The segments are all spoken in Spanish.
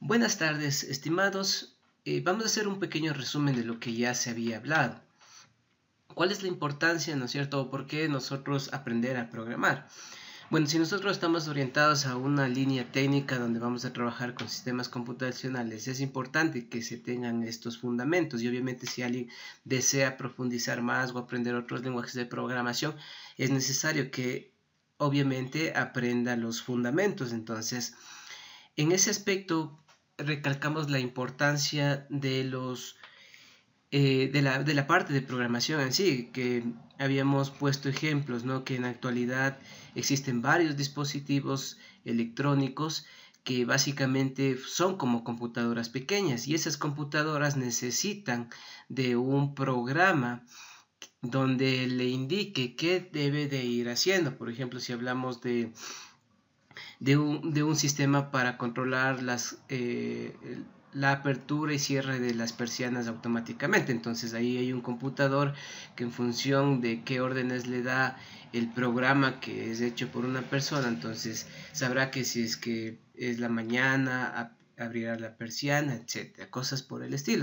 Buenas tardes, estimados. Vamos a hacer un pequeño resumen de lo que ya se había hablado. ¿Cuál es la importancia, no es cierto, o por qué nosotros aprender a programar? Bueno, si nosotros estamos orientados a una línea técnica donde vamos a trabajar con sistemas computacionales, es importante que se tengan estos fundamentos y obviamente si alguien desea profundizar más o aprender otros lenguajes de programación, es necesario que obviamente aprenda los fundamentos. Entonces, en ese aspecto recalcamos la importancia de la parte de programación en sí, que habíamos puesto ejemplos, ¿no? Que en la actualidad existen varios dispositivos electrónicos que básicamente son como computadoras pequeñas y esas computadoras necesitan de un programa donde le indique qué debe de ir haciendo. Por ejemplo, si hablamos de un sistema para controlar la apertura y cierre de las persianas automáticamente. Entonces ahí hay un computador que en función de qué órdenes le da el programa que es hecho por una persona, entonces sabrá que si es que es la mañana, abrirá la persiana, etcétera, cosas por el estilo.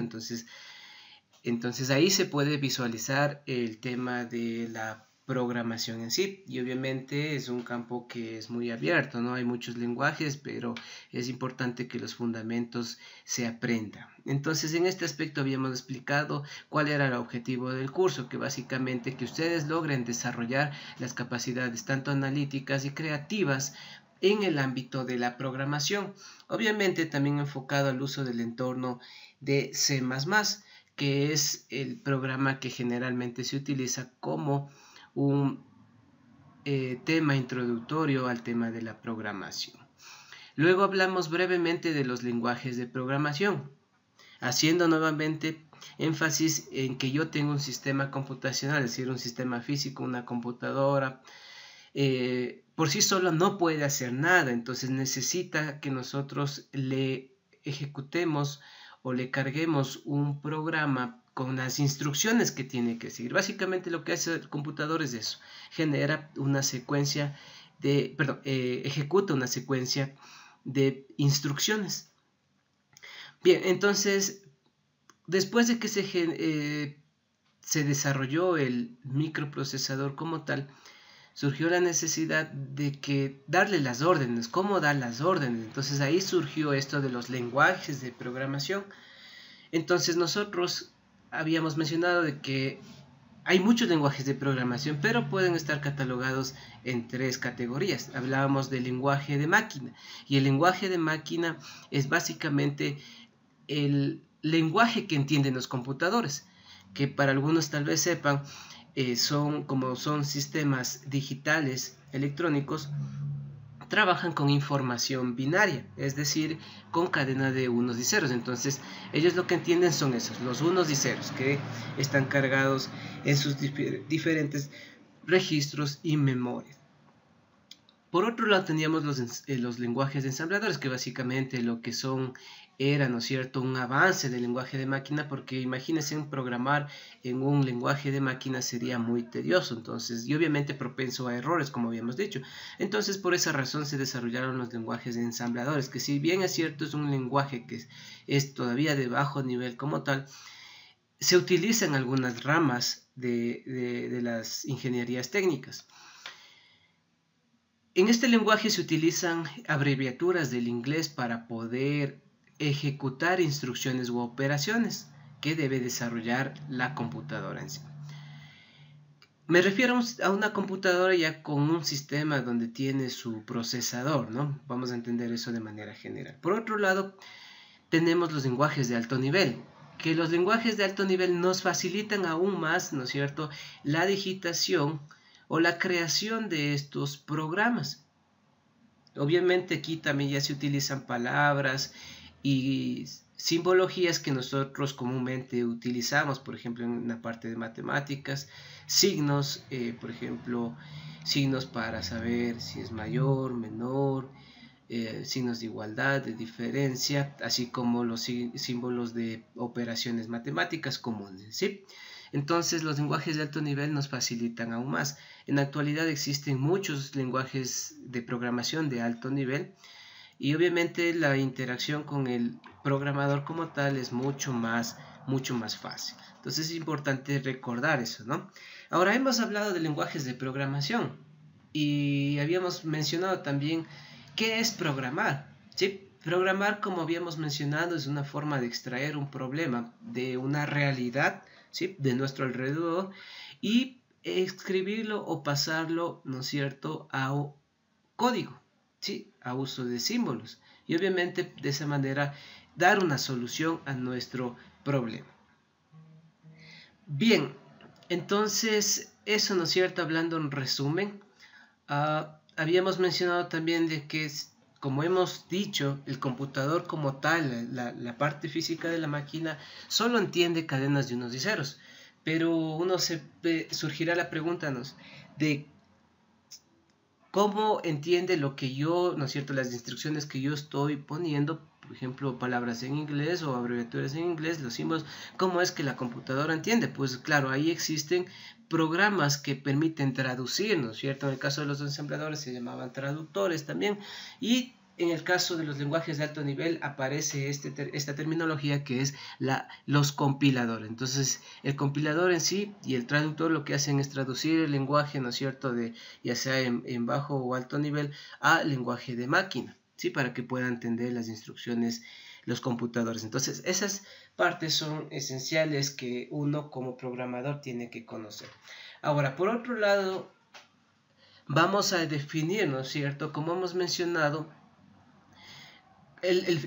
Entonces ahí se puede visualizar el tema de la programación en sí, y obviamente es un campo que es muy abierto, ¿no? Hay muchos lenguajes, pero es importante que los fundamentos se aprendan. Entonces en este aspecto habíamos explicado cuál era el objetivo del curso, que básicamente que ustedes logren desarrollar las capacidades tanto analíticas y creativas en el ámbito de la programación, obviamente también enfocado al uso del entorno de C++, que es el programa que generalmente se utiliza como un tema introductorio al tema de la programación. Luego hablamos brevemente de los lenguajes de programación, haciendo nuevamente énfasis en que yo tengo un sistema computacional, es decir, un sistema físico, una computadora, por sí solo no puede hacer nada, entonces necesita que nosotros le ejecutemos o le carguemos un programa con las instrucciones que tiene que seguir. Básicamente lo que hace el computador es eso, genera una secuencia ejecuta una secuencia de instrucciones. Bien, entonces, después de que se desarrolló el microprocesador como tal, surgió la necesidad de que darle las órdenes, cómo dar las órdenes. Entonces ahí surgió esto de los lenguajes de programación. Entonces nosotros habíamos mencionado de que hay muchos lenguajes de programación, pero pueden estar catalogados en tres categorías. Hablábamos del lenguaje de máquina, y el lenguaje de máquina es básicamente el lenguaje que entienden los computadores, que para algunos tal vez sepan, son sistemas digitales electrónicos, trabajan con información binaria, es decir, con cadena de unos y ceros. Entonces ellos lo que entienden son esos, los unos y ceros, que están cargados en sus diferentes registros y memorias. Por otro lado teníamos los lenguajes de ensambladores, que básicamente lo que era, ¿no es cierto?, un avance del lenguaje de máquina, porque imagínense programar en un lenguaje de máquina sería muy tedioso, entonces, y obviamente propenso a errores, como habíamos dicho. Entonces, por esa razón se desarrollaron los lenguajes de ensambladores, que si bien es cierto, es un lenguaje que es todavía de bajo nivel como tal, se utiliza en algunas ramas de las ingenierías técnicas. En este lenguaje se utilizan abreviaturas del inglés para poder ejecutar instrucciones u operaciones que debe desarrollar la computadora en sí. Me refiero a una computadora ya con un sistema donde tiene su procesador, ¿no? Vamos a entender eso de manera general. Por otro lado, tenemos los lenguajes de alto nivel, que los lenguajes de alto nivel nos facilitan aún más, ¿no es cierto?, la digitación o la creación de estos programas. Obviamente aquí también ya se utilizan palabras y simbologías que nosotros comúnmente utilizamos, por ejemplo, en la parte de matemáticas, signos, por ejemplo, signos para saber si es mayor, menor, signos de igualdad, de diferencia, así como los símbolos de operaciones matemáticas comunes, ¿sí? Entonces los lenguajes de alto nivel nos facilitan aún más. En la actualidad existen muchos lenguajes de programación de alto nivel, y obviamente la interacción con el programador como tal es mucho más fácil. Entonces es importante recordar eso, ¿no? Ahora hemos hablado de lenguajes de programación y habíamos mencionado también qué es programar, ¿sí? Programar, como habíamos mencionado, es una forma de extraer un problema de una realidad, ¿sí?, de nuestro alrededor y escribirlo o pasarlo, ¿no es cierto?, a código, ¿sí?, a uso de símbolos, y obviamente de esa manera dar una solución a nuestro problema. Bien, entonces eso, ¿no es cierto?, hablando en resumen, habíamos mencionado también de que, como hemos dicho, el computador como tal, la parte física de la máquina, solo entiende cadenas de unos y ceros. Pero surgirá la pregunta, ¿no?, de cómo entiende lo que yo, ¿no es cierto?, las instrucciones que yo estoy poniendo, por ejemplo, palabras en inglés o abreviaturas en inglés, los símbolos, ¿cómo es que la computadora entiende? Pues claro, ahí existen programas que permiten traducir, ¿no es cierto? En el caso de los ensambladores se llamaban traductores también, y en el caso de los lenguajes de alto nivel aparece esta terminología que es los compiladores. Entonces el compilador en sí y el traductor lo que hacen es traducir el lenguaje, ¿no es cierto?, ya sea en bajo o alto nivel a lenguaje de máquina, ¿sí?, para que puedan entender las instrucciones los computadores. Entonces esas partes son esenciales que uno como programador tiene que conocer. Ahora, por otro lado, vamos a definir, ¿no es cierto?, como hemos mencionado,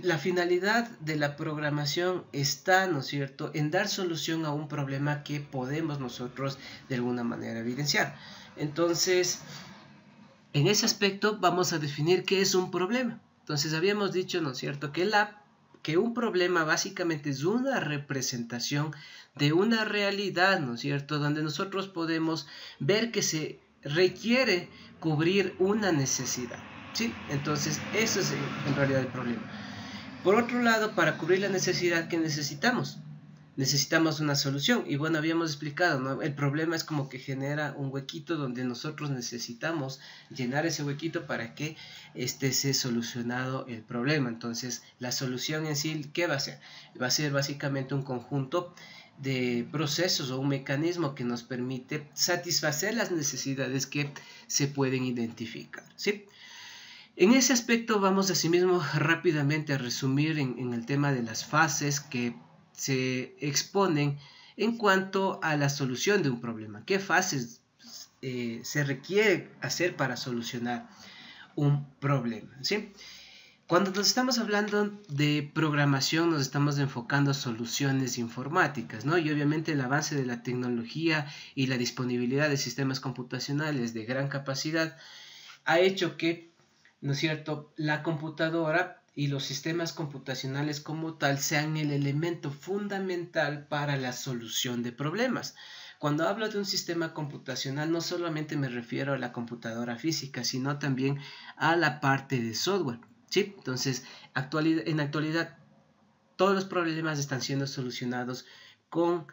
la finalidad de la programación está, ¿no es cierto?, en dar solución a un problema que podemos nosotros de alguna manera evidenciar. Entonces, en ese aspecto vamos a definir qué es un problema. Entonces habíamos dicho, ¿no es cierto?, que un problema básicamente es una representación de una realidad, ¿no es cierto?, donde nosotros podemos ver que se requiere cubrir una necesidad, ¿sí? Entonces eso es en realidad el problema. Por otro lado, para cubrir la necesidad que necesitamos una solución, y bueno, habíamos explicado, ¿no?, el problema es como que genera un huequito donde nosotros necesitamos llenar ese huequito para que sea solucionado el problema. Entonces la solución en sí, ¿qué va a ser? Va a ser básicamente un conjunto de procesos o un mecanismo que nos permite satisfacer las necesidades que se pueden identificar, ¿sí? En ese aspecto vamos asimismo rápidamente a resumir en el tema de las fases que se exponen en cuanto a la solución de un problema. ¿Qué fases se requiere hacer para solucionar un problema? ¿Sí? Cuando nos estamos hablando de programación, nos estamos enfocando a soluciones informáticas, ¿no? Y obviamente el avance de la tecnología y la disponibilidad de sistemas computacionales de gran capacidad ha hecho que, ¿no es cierto?, la computadora y los sistemas computacionales como tal sean el elemento fundamental para la solución de problemas. Cuando hablo de un sistema computacional, no solamente me refiero a la computadora física, sino también a la parte de software, ¿sí? Entonces, en la actualidad, todos los problemas están siendo solucionados con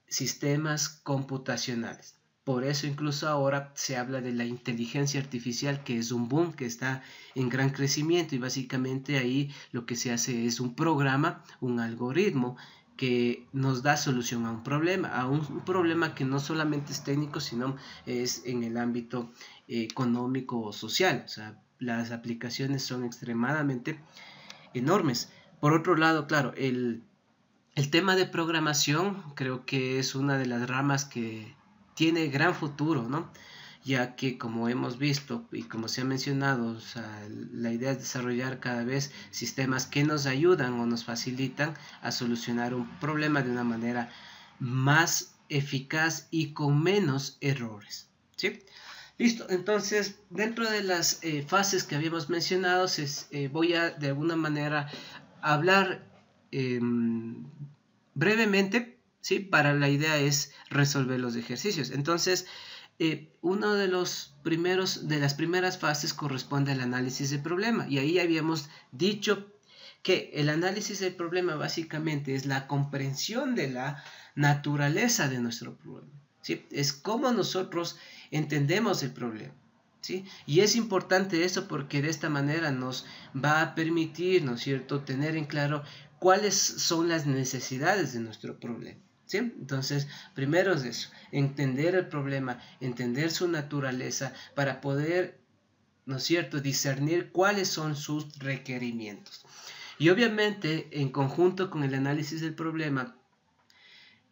sistemas computacionales. Por eso incluso ahora se habla de la inteligencia artificial, que es un boom, que está en gran crecimiento, y básicamente ahí lo que se hace es un programa, un algoritmo que nos da solución a un problema que no solamente es técnico, sino es en el ámbito económico o social. O sea, las aplicaciones son extremadamente enormes. Por otro lado, claro, el tema de programación creo que es una de las ramas que tiene gran futuro, ¿no? Ya que, como hemos visto y como se ha mencionado, o sea, la idea es desarrollar cada vez sistemas que nos ayudan o nos facilitan a solucionar un problema de una manera más eficaz y con menos errores, ¿sí? Listo, entonces dentro de las fases que habíamos mencionado, voy a de alguna manera hablar brevemente, ¿sí? Para la idea es resolver los ejercicios. Entonces, uno de las primeras fases corresponde al análisis del problema, y ahí habíamos dicho que el análisis del problema básicamente es la comprensión de la naturaleza de nuestro problema, ¿sí? Es cómo nosotros entendemos el problema. ¿sí? Y es importante eso porque de esta manera nos va a permitir, ¿no es cierto?, tener en claro cuáles son las necesidades de nuestro problema. ¿Sí? Entonces, primero es eso, entender el problema, entender su naturaleza para poder, ¿no es cierto?, discernir cuáles son sus requerimientos. Y obviamente, en conjunto con el análisis del problema,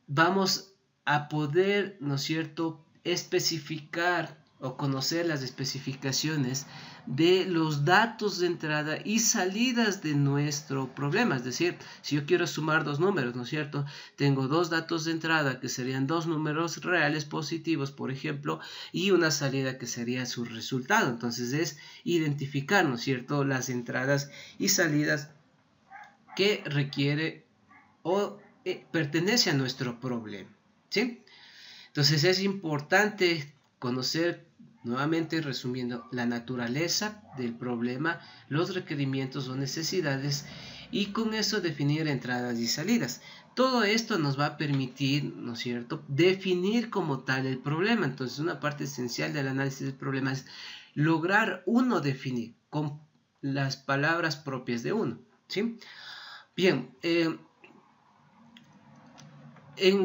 vamos a poder, ¿no es cierto?, especificar o conocer las especificaciones de los datos de entrada y salidas de nuestro problema. Es decir, si yo quiero sumar dos números, ¿no es cierto? Tengo dos datos de entrada que serían dos números reales positivos, por ejemplo, y una salida que sería su resultado. Entonces es identificar, ¿no es cierto?, las entradas y salidas que requiere o pertenece a nuestro problema, ¿sí? Entonces es importante conocer, nuevamente resumiendo, la naturaleza del problema, los requerimientos o necesidades y con eso definir entradas y salidas. Todo esto nos va a permitir, ¿no es cierto?, definir como tal el problema. Entonces una parte esencial del análisis del problema es lograr uno definir con las palabras propias de uno, ¿sí? Bien,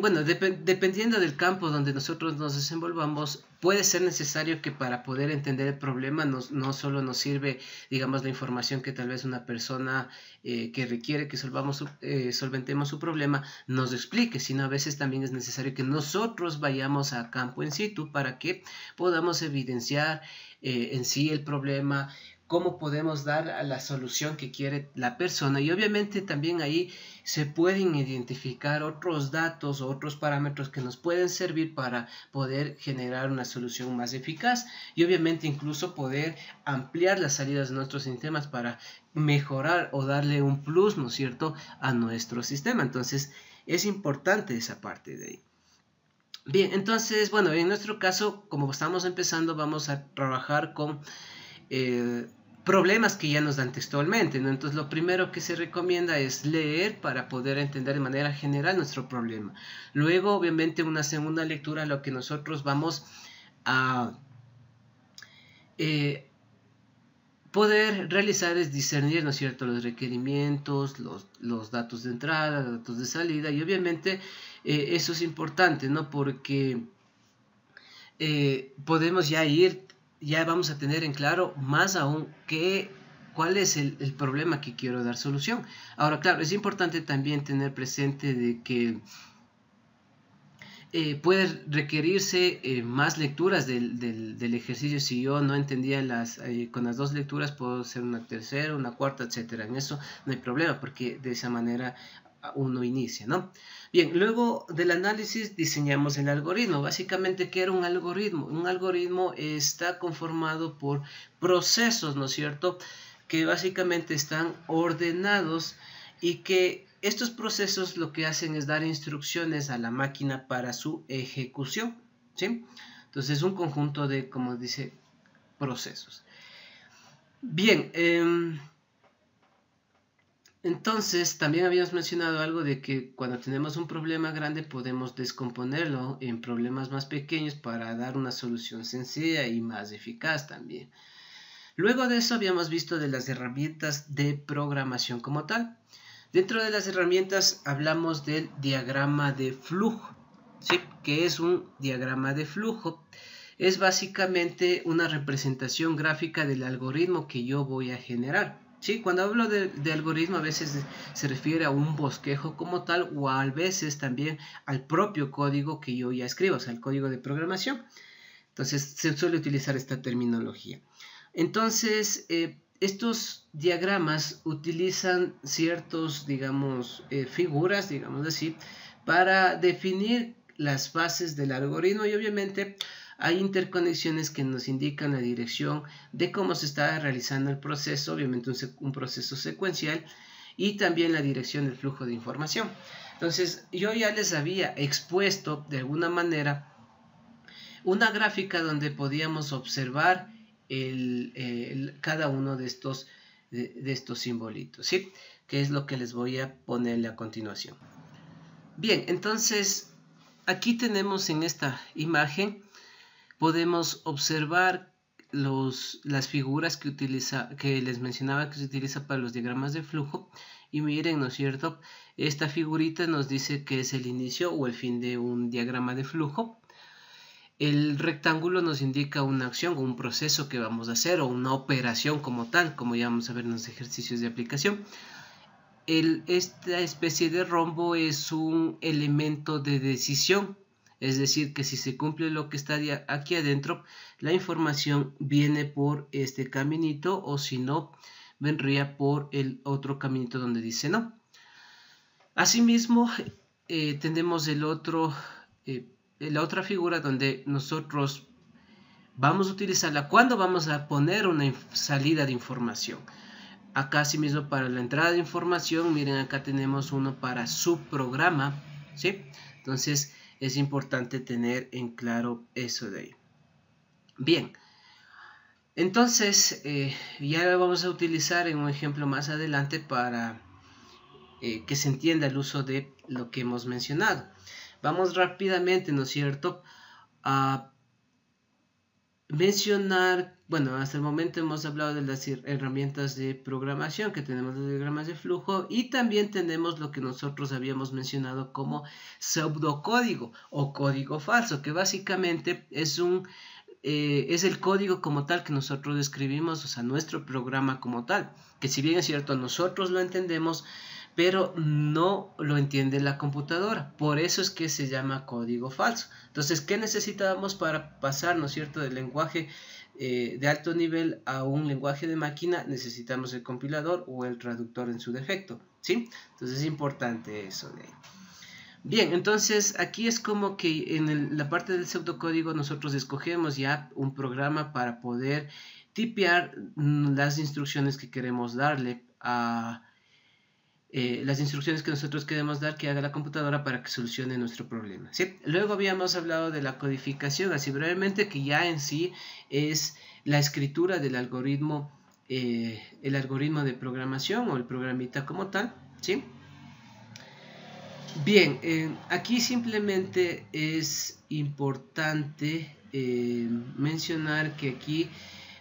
bueno, dependiendo del campo donde nosotros nos desenvolvamos, puede ser necesario que para poder entender el problema no solo nos sirve, digamos, la información que tal vez una persona que requiere que solventemos su problema nos explique, sino a veces también es necesario que nosotros vayamos a campo in situ para que podamos evidenciar en sí el problema, cómo podemos dar a la solución que quiere la persona, y obviamente también ahí se pueden identificar otros datos o otros parámetros que nos pueden servir para poder generar una solución más eficaz y obviamente incluso poder ampliar las salidas de nuestros sistemas para mejorar o darle un plus, ¿no es cierto?, a nuestro sistema. Entonces es importante esa parte de ahí. Bien, entonces, bueno, en nuestro caso, como estamos empezando, vamos a trabajar con problemas que ya nos dan textualmente, ¿no? Entonces lo primero que se recomienda es leer para poder entender de manera general nuestro problema. Luego, obviamente, una segunda lectura, lo que nosotros vamos a poder realizar es discernir, ¿no es cierto?, los requerimientos, los datos de entrada, los datos de salida, y obviamente eso es importante, ¿no?, porque podemos ya vamos a tener en claro más aún cuál es el problema que quiero dar solución. Ahora, claro, es importante también tener presente de que puede requerirse más lecturas del ejercicio. Si yo no entendía con las dos lecturas, puedo hacer una tercera, una cuarta, etcétera. En eso no hay problema, porque de esa manera uno inicia, ¿no? Bien, luego del análisis diseñamos el algoritmo. Básicamente, ¿qué era un algoritmo? Un algoritmo está conformado por procesos, ¿no es cierto?, que básicamente están ordenados y que estos procesos lo que hacen es dar instrucciones a la máquina para su ejecución, ¿sí? Entonces es un conjunto de, como dice, procesos. Bien, entonces también habíamos mencionado algo de que cuando tenemos un problema grande podemos descomponerlo en problemas más pequeños para dar una solución sencilla y más eficaz también. Luego de eso habíamos visto de las herramientas de programación como tal. Dentro de las herramientas hablamos del diagrama de flujo, ¿sí?, que es un diagrama de flujo. Es básicamente una representación gráfica del algoritmo que yo voy a generar, ¿sí? Cuando hablo de algoritmo, a veces se refiere a un bosquejo como tal, o a veces también al propio código que yo ya escribo, o sea, el código de programación. Entonces se suele utilizar esta terminología. Entonces, estos diagramas utilizan ciertos, digamos, figuras, digamos así, para definir las fases del algoritmo, y obviamente hay interconexiones que nos indican la dirección de cómo se está realizando el proceso, obviamente un proceso secuencial, y también la dirección del flujo de información. Entonces, yo ya les había expuesto de alguna manera una gráfica donde podíamos observar cada uno de estos simbolitos, ¿sí?, que es lo que les voy a ponerle a continuación. Bien, entonces aquí tenemos en esta imagen, podemos observar las figuras que les mencionaba que se utiliza para los diagramas de flujo. Y miren, ¿no es cierto? Esta figurita nos dice que es el inicio o el fin de un diagrama de flujo. El rectángulo nos indica una acción o un proceso que vamos a hacer o una operación como tal, como ya vamos a ver en los ejercicios de aplicación. Esta especie de rombo es un elemento de decisión, es decir, que si se cumple lo que está aquí adentro, la información viene por este caminito, o si no, vendría por el otro caminito donde dice no. Asimismo, tenemos la otra figura donde nosotros vamos a utilizarla cuando vamos a poner una salida de información. Acá asimismo para la entrada de información, miren, acá tenemos uno para subprograma, ¿sí? Entonces es importante tener en claro eso de ahí. Bien, entonces ya lo vamos a utilizar en un ejemplo más adelante para que se entienda el uso de lo que hemos mencionado. Vamos rápidamente, ¿no es cierto?, a mencionar, bueno, hasta el momento hemos hablado de las herramientas de programación, que tenemos los diagramas de flujo, y también tenemos lo que nosotros habíamos mencionado como pseudocódigo o código falso, que básicamente es el código como tal que nosotros escribimos, o sea, nuestro programa como tal, que si bien es cierto, nosotros lo entendemos, pero no lo entiende la computadora. Por eso es que se llama código falso. Entonces, ¿qué necesitábamos para pasar, ¿no es cierto?, del lenguaje de alto nivel a un lenguaje de máquina? Necesitamos el compilador o el traductor en su defecto, ¿sí? Entonces es importante eso de ahí. Bien, entonces aquí es como que en la parte del pseudocódigo nosotros escogemos ya un programa para poder tipear las instrucciones que queremos darle a las instrucciones que nosotros queremos dar que haga la computadora para que solucione nuestro problema, ¿sí? Luego habíamos hablado de la codificación, así brevemente, que ya en sí es la escritura del algoritmo, el algoritmo de programación o el programita como tal, ¿sí? Bien, aquí simplemente es importante mencionar que aquí,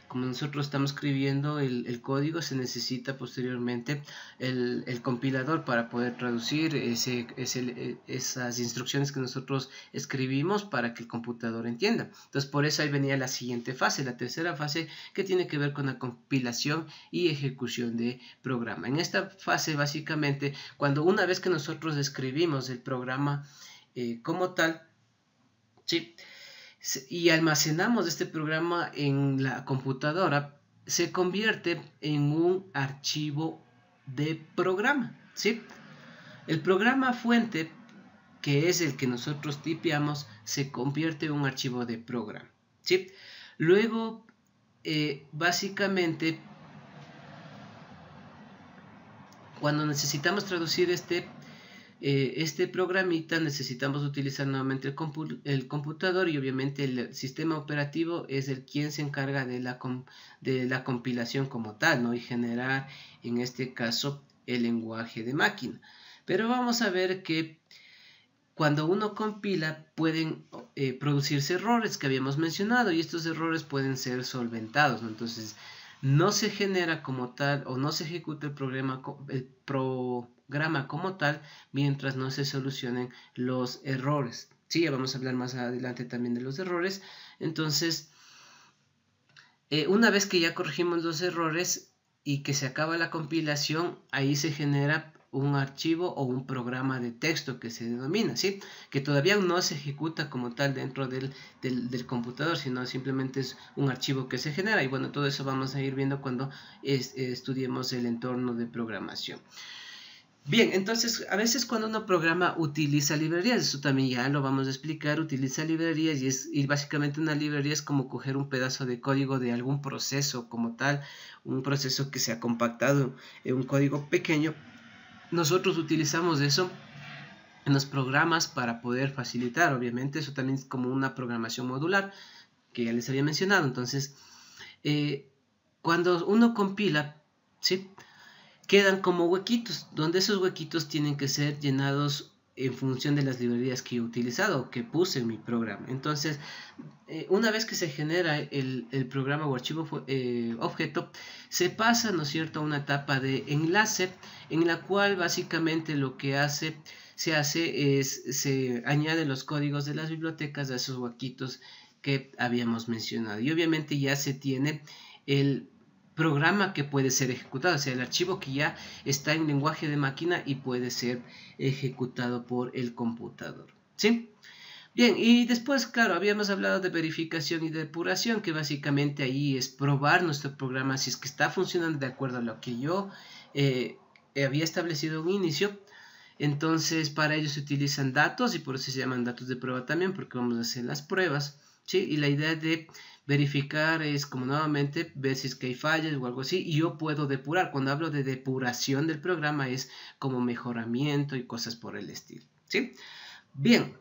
como nosotros estamos escribiendo el código, se necesita posteriormente el compilador para poder traducir esas instrucciones que nosotros escribimos para que el computador entienda. Entonces, por eso ahí venía la siguiente fase, la tercera fase, que tiene que ver con la compilación y ejecución de programa. En esta fase, básicamente, una vez que nosotros escribimos el programa como tal, ¿sí?, y almacenamos este programa en la computadora, se convierte en un archivo de programa, ¿sí? El programa fuente, que es el que nosotros tipeamos, se convierte en un archivo de programa, ¿sí? Luego, básicamente, cuando necesitamos traducir este programita, necesitamos utilizar nuevamente el computador, y obviamente el sistema operativo es quien se encarga de la compilación como tal, ¿no?, y generar en este caso el lenguaje de máquina. Pero vamos a ver que cuando uno compila pueden producirse errores que habíamos mencionado, y estos errores pueden ser solventados, ¿no? Entonces no se genera como tal o no se ejecuta el programa como tal mientras no se solucionen los errores. Sí, ya vamos a hablar más adelante también de los errores. Entonces, una vez que ya corregimos los errores y que se acaba la compilación, ahí se genera un archivo o un programa de texto que se denomina, ¿sí?, que todavía no se ejecuta como tal dentro del computador, sino simplemente es un archivo que se genera. Y bueno, todo eso vamos a ir viendo cuando estudiemos el entorno de programación. Bien, entonces a veces cuando uno programa utiliza librerías, eso también ya lo vamos a explicar, utiliza librerías, y básicamente una librería es como coger un pedazo de código de algún proceso como tal, un proceso que se ha compactado en un código pequeño. Nosotros utilizamos eso en los programas para poder facilitar, obviamente, eso también es como una programación modular que ya les había mencionado. Entonces, cuando uno compila, ¿sí?, quedan como huequitos, donde esos huequitos tienen que ser llenados en función de las librerías que he utilizado o que puse en mi programa. Entonces, una vez que se genera el programa o archivo objeto, se pasa, ¿no es cierto?, a una etapa de enlace, en la cual básicamente lo que se hace es, se añade los códigos de las bibliotecas a esos huequitos que habíamos mencionado. Y obviamente ya se tiene el programa que puede ser ejecutado, o sea, el archivo que ya está en lenguaje de máquina y puede ser ejecutado por el computador, ¿sí? Bien, y después, claro, habíamos hablado de verificación y depuración, que básicamente ahí es probar nuestro programa si es que está funcionando de acuerdo a lo que yo había establecido en un inicio. Entonces, para ello se utilizan datos y por eso se llaman datos de prueba también, porque vamos a hacer las pruebas, ¿sí? Y la idea de verificar es como nuevamente ver si es que hay fallas o algo así, y yo puedo depurar. Cuando hablo de depuración del programa es como mejoramiento y cosas por el estilo, ¿sí? Bien,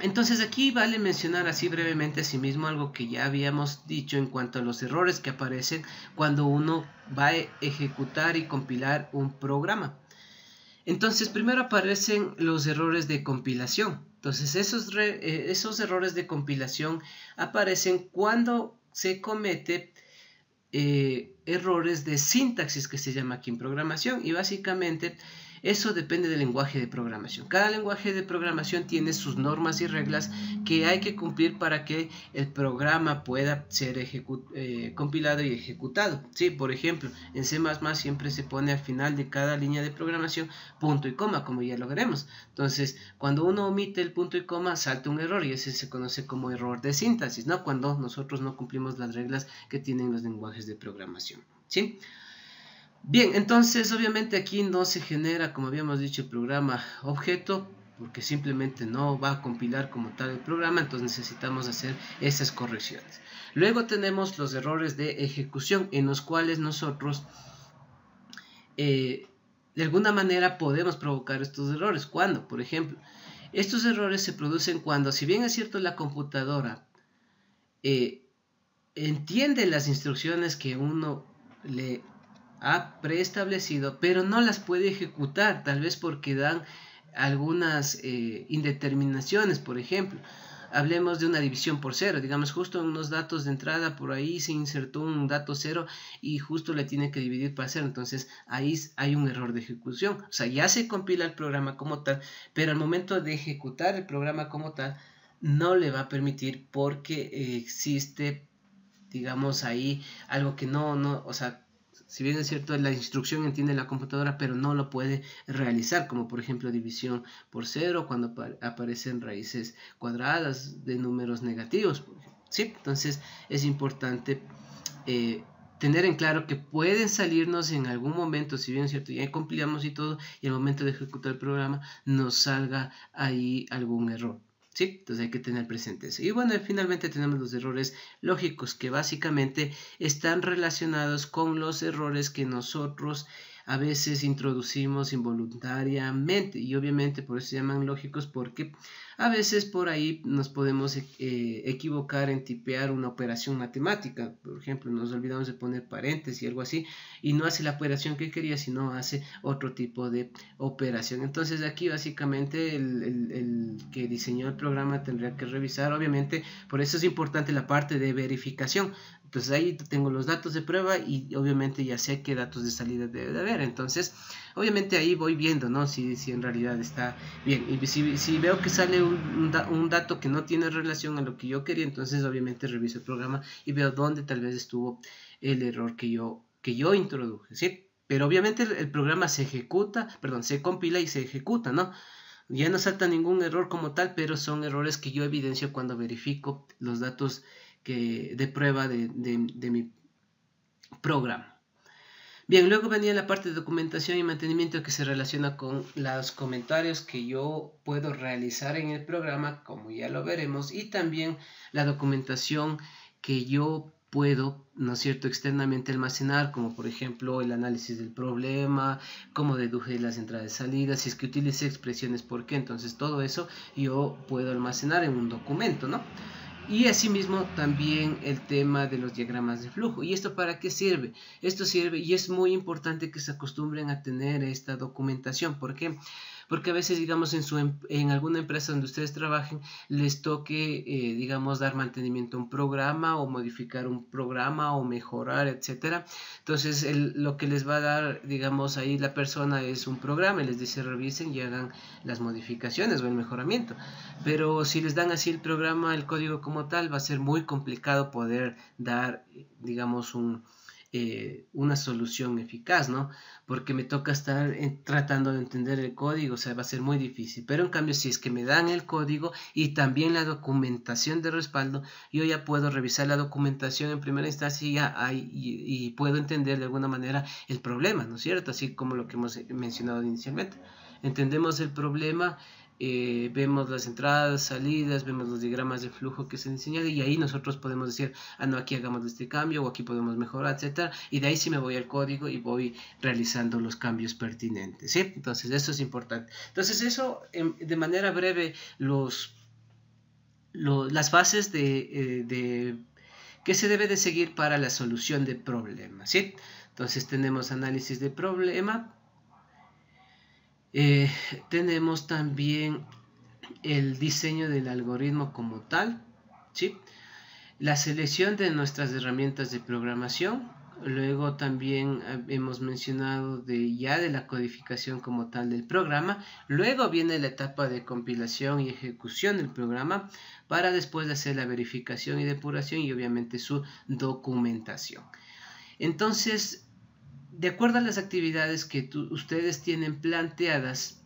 entonces aquí vale mencionar así brevemente asimismo algo que ya habíamos dicho en cuanto a los errores que aparecen cuando uno va a ejecutar y compilar un programa. Entonces primero aparecen los errores de compilación. Entonces esos errores de compilación aparecen cuando se comete errores de sintaxis, que se llama aquí en programación, y básicamente eso depende del lenguaje de programación. Cada lenguaje de programación tiene sus normas y reglas que hay que cumplir para que el programa pueda ser compilado y ejecutado. Sí, por ejemplo, en C++ siempre se pone al final de cada línea de programación punto y coma, como ya lo veremos. Entonces, cuando uno omite el punto y coma, salta un error y ese se conoce como error de síntesis, ¿no? Cuando nosotros no cumplimos las reglas que tienen los lenguajes de programación, ¿sí? Bien, entonces obviamente aquí no se genera, como habíamos dicho, el programa objeto, porque simplemente no va a compilar como tal el programa, entonces necesitamos hacer esas correcciones. Luego tenemos los errores de ejecución, en los cuales nosotros de alguna manera podemos provocar estos errores. ¿Cuándo? Por ejemplo, estos errores se producen cuando, si bien es cierto, la computadora entiende las instrucciones que uno le ha preestablecido, pero no las puede ejecutar, tal vez porque dan algunas indeterminaciones. Por ejemplo, hablemos de una división por cero, digamos, justo en unos datos de entrada por ahí se insertó un dato cero y justo le tiene que dividir para cero, entonces ahí hay un error de ejecución. O sea, ya se compila el programa como tal, pero al momento de ejecutar el programa como tal no le va a permitir, porque existe, digamos, ahí algo que o sea, si bien es cierto, la instrucción entiende la computadora, pero no lo puede realizar, como por ejemplo división por cero, cuando aparecen raíces cuadradas de números negativos, ¿sí? Entonces es importante tener en claro que pueden salirnos en algún momento, si bien es cierto, ya compilamos y todo, y al momento de ejecutar el programa nos salga ahí algún error. ¿Sí? Entonces hay que tener presente eso. Y bueno, finalmente tenemos los errores lógicos, que básicamente están relacionados con los errores que nosotros a veces introducimos involuntariamente, y obviamente por eso se llaman lógicos, porque a veces por ahí nos podemos equivocar en tipear una operación matemática. Por ejemplo, nos olvidamos de poner paréntesis y algo así, y no hace la operación que quería, sino hace otro tipo de operación. Entonces aquí básicamente el que diseñó el programa tendría que revisar, obviamente. Por eso es importante la parte de verificación. Entonces ahí tengo los datos de prueba y obviamente ya sé qué datos de salida debe de haber. Entonces obviamente ahí voy viendo, ¿no? Si en realidad está bien. Y si veo que sale un dato que no tiene relación a lo que yo quería, entonces obviamente reviso el programa y veo dónde tal vez estuvo el error que yo introduje, ¿sí? Pero obviamente el programa se compila y se ejecuta, ¿no? Ya no salta ningún error como tal, pero son errores que yo evidencio cuando verifico los datos de prueba de mi programa. Bien, luego venía la parte de documentación y mantenimiento, que se relaciona con los comentarios que yo puedo realizar en el programa, como ya lo veremos, y también la documentación que yo puedo, ¿no es cierto?, externamente almacenar, como por ejemplo el análisis del problema, cómo deduje las entradas y salidas, si es que utilicé expresiones por qué. Entonces todo eso yo puedo almacenar en un documento, ¿no? Y asimismo también el tema de los diagramas de flujo. ¿Y esto para qué sirve? Esto sirve, y es muy importante que se acostumbren a tener esta documentación. ¿Por qué? porque a veces, digamos, en alguna empresa donde ustedes trabajen, les toque, digamos, dar mantenimiento a un programa o modificar un programa o mejorar, etcétera. Entonces, lo que les va a dar, digamos, ahí la persona es un programa y les dice revisen y hagan las modificaciones o el mejoramiento. Pero si les dan así el programa, el código como tal, va a ser muy complicado poder dar, digamos, una solución eficaz, ¿no? Porque me toca estar tratando de entender el código, o sea, va a ser muy difícil. Pero en cambio, si es que me dan el código y también la documentación de respaldo, yo ya puedo revisar la documentación en primera instancia y puedo entender de alguna manera el problema, ¿no es cierto? Así como lo que hemos mencionado inicialmente. Entendemos el problema, vemos las entradas, salidas, vemos los diagramas de flujo que se han diseñado y ahí nosotros podemos decir, ah, no, aquí hagamos este cambio o aquí podemos mejorar, etcétera, y de ahí sí me voy al código y voy realizando los cambios pertinentes, ¿sí? Entonces eso es importante. Entonces eso, de manera breve, las fases que se debe de seguir para la solución de problemas, ¿sí? Entonces tenemos análisis de problema, tenemos también el diseño del algoritmo como tal, ¿sí? La selección de nuestras herramientas de programación, luego también hemos mencionado de la codificación como tal del programa, luego viene la etapa de compilación y ejecución del programa para después hacer la verificación y depuración y obviamente su documentación. Entonces, de acuerdo a las actividades que ustedes tienen planteadas,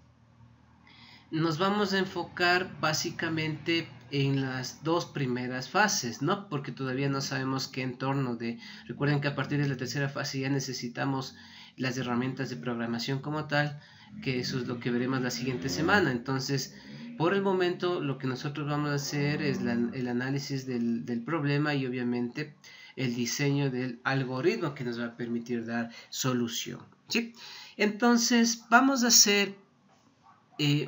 nos vamos a enfocar básicamente en las dos primeras fases, ¿no? Porque todavía no sabemos qué entorno de... Recuerden que a partir de la tercera fase ya necesitamos las herramientas de programación como tal, que eso es lo que veremos la siguiente semana. Entonces, por el momento, lo que nosotros vamos a hacer es el análisis del problema y obviamente el diseño del algoritmo que nos va a permitir dar solución, ¿sí? Entonces, vamos a hacer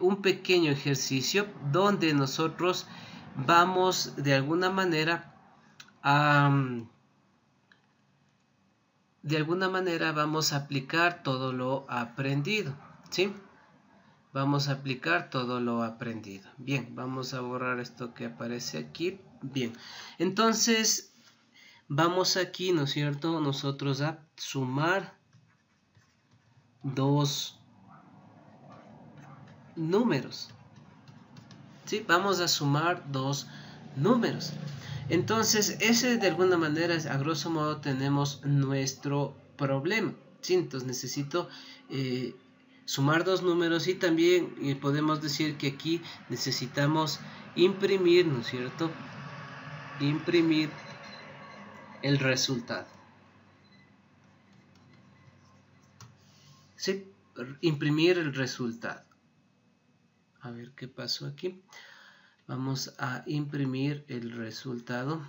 un pequeño ejercicio donde nosotros vamos de alguna manera vamos a aplicar todo lo aprendido, ¿sí? Vamos a aplicar todo lo aprendido. Bien, vamos a borrar esto que aparece aquí. Bien, entonces vamos aquí, ¿no es cierto? Nosotros a sumar dos números. ¿Sí? Vamos a sumar dos números. Entonces, ese de alguna manera, a grosso modo, tenemos nuestro problema, ¿sí? Entonces necesito sumar dos números y también podemos decir que aquí necesitamos imprimir, ¿no es cierto? Imprimir el resultado. ¿Sí? Imprimir el resultado. A ver qué pasó aquí. Vamos a imprimir el resultado.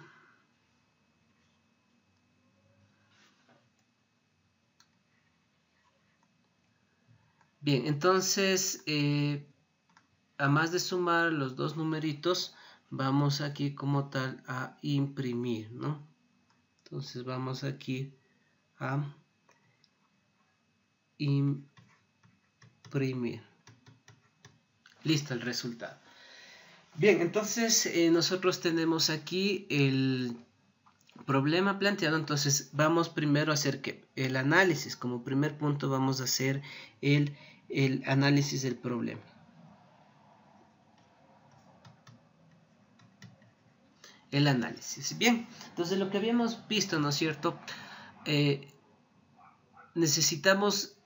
Bien, entonces, a más de sumar los dos numeritos, vamos aquí como tal a imprimir, ¿no? Entonces vamos aquí a imprimir. Listo el resultado. Bien, entonces nosotros tenemos aquí el problema planteado. Entonces vamos primero a hacer el análisis. Como primer punto vamos a hacer el análisis del problema. El análisis. Bien, entonces lo que habíamos visto, ¿no es cierto? Necesitamos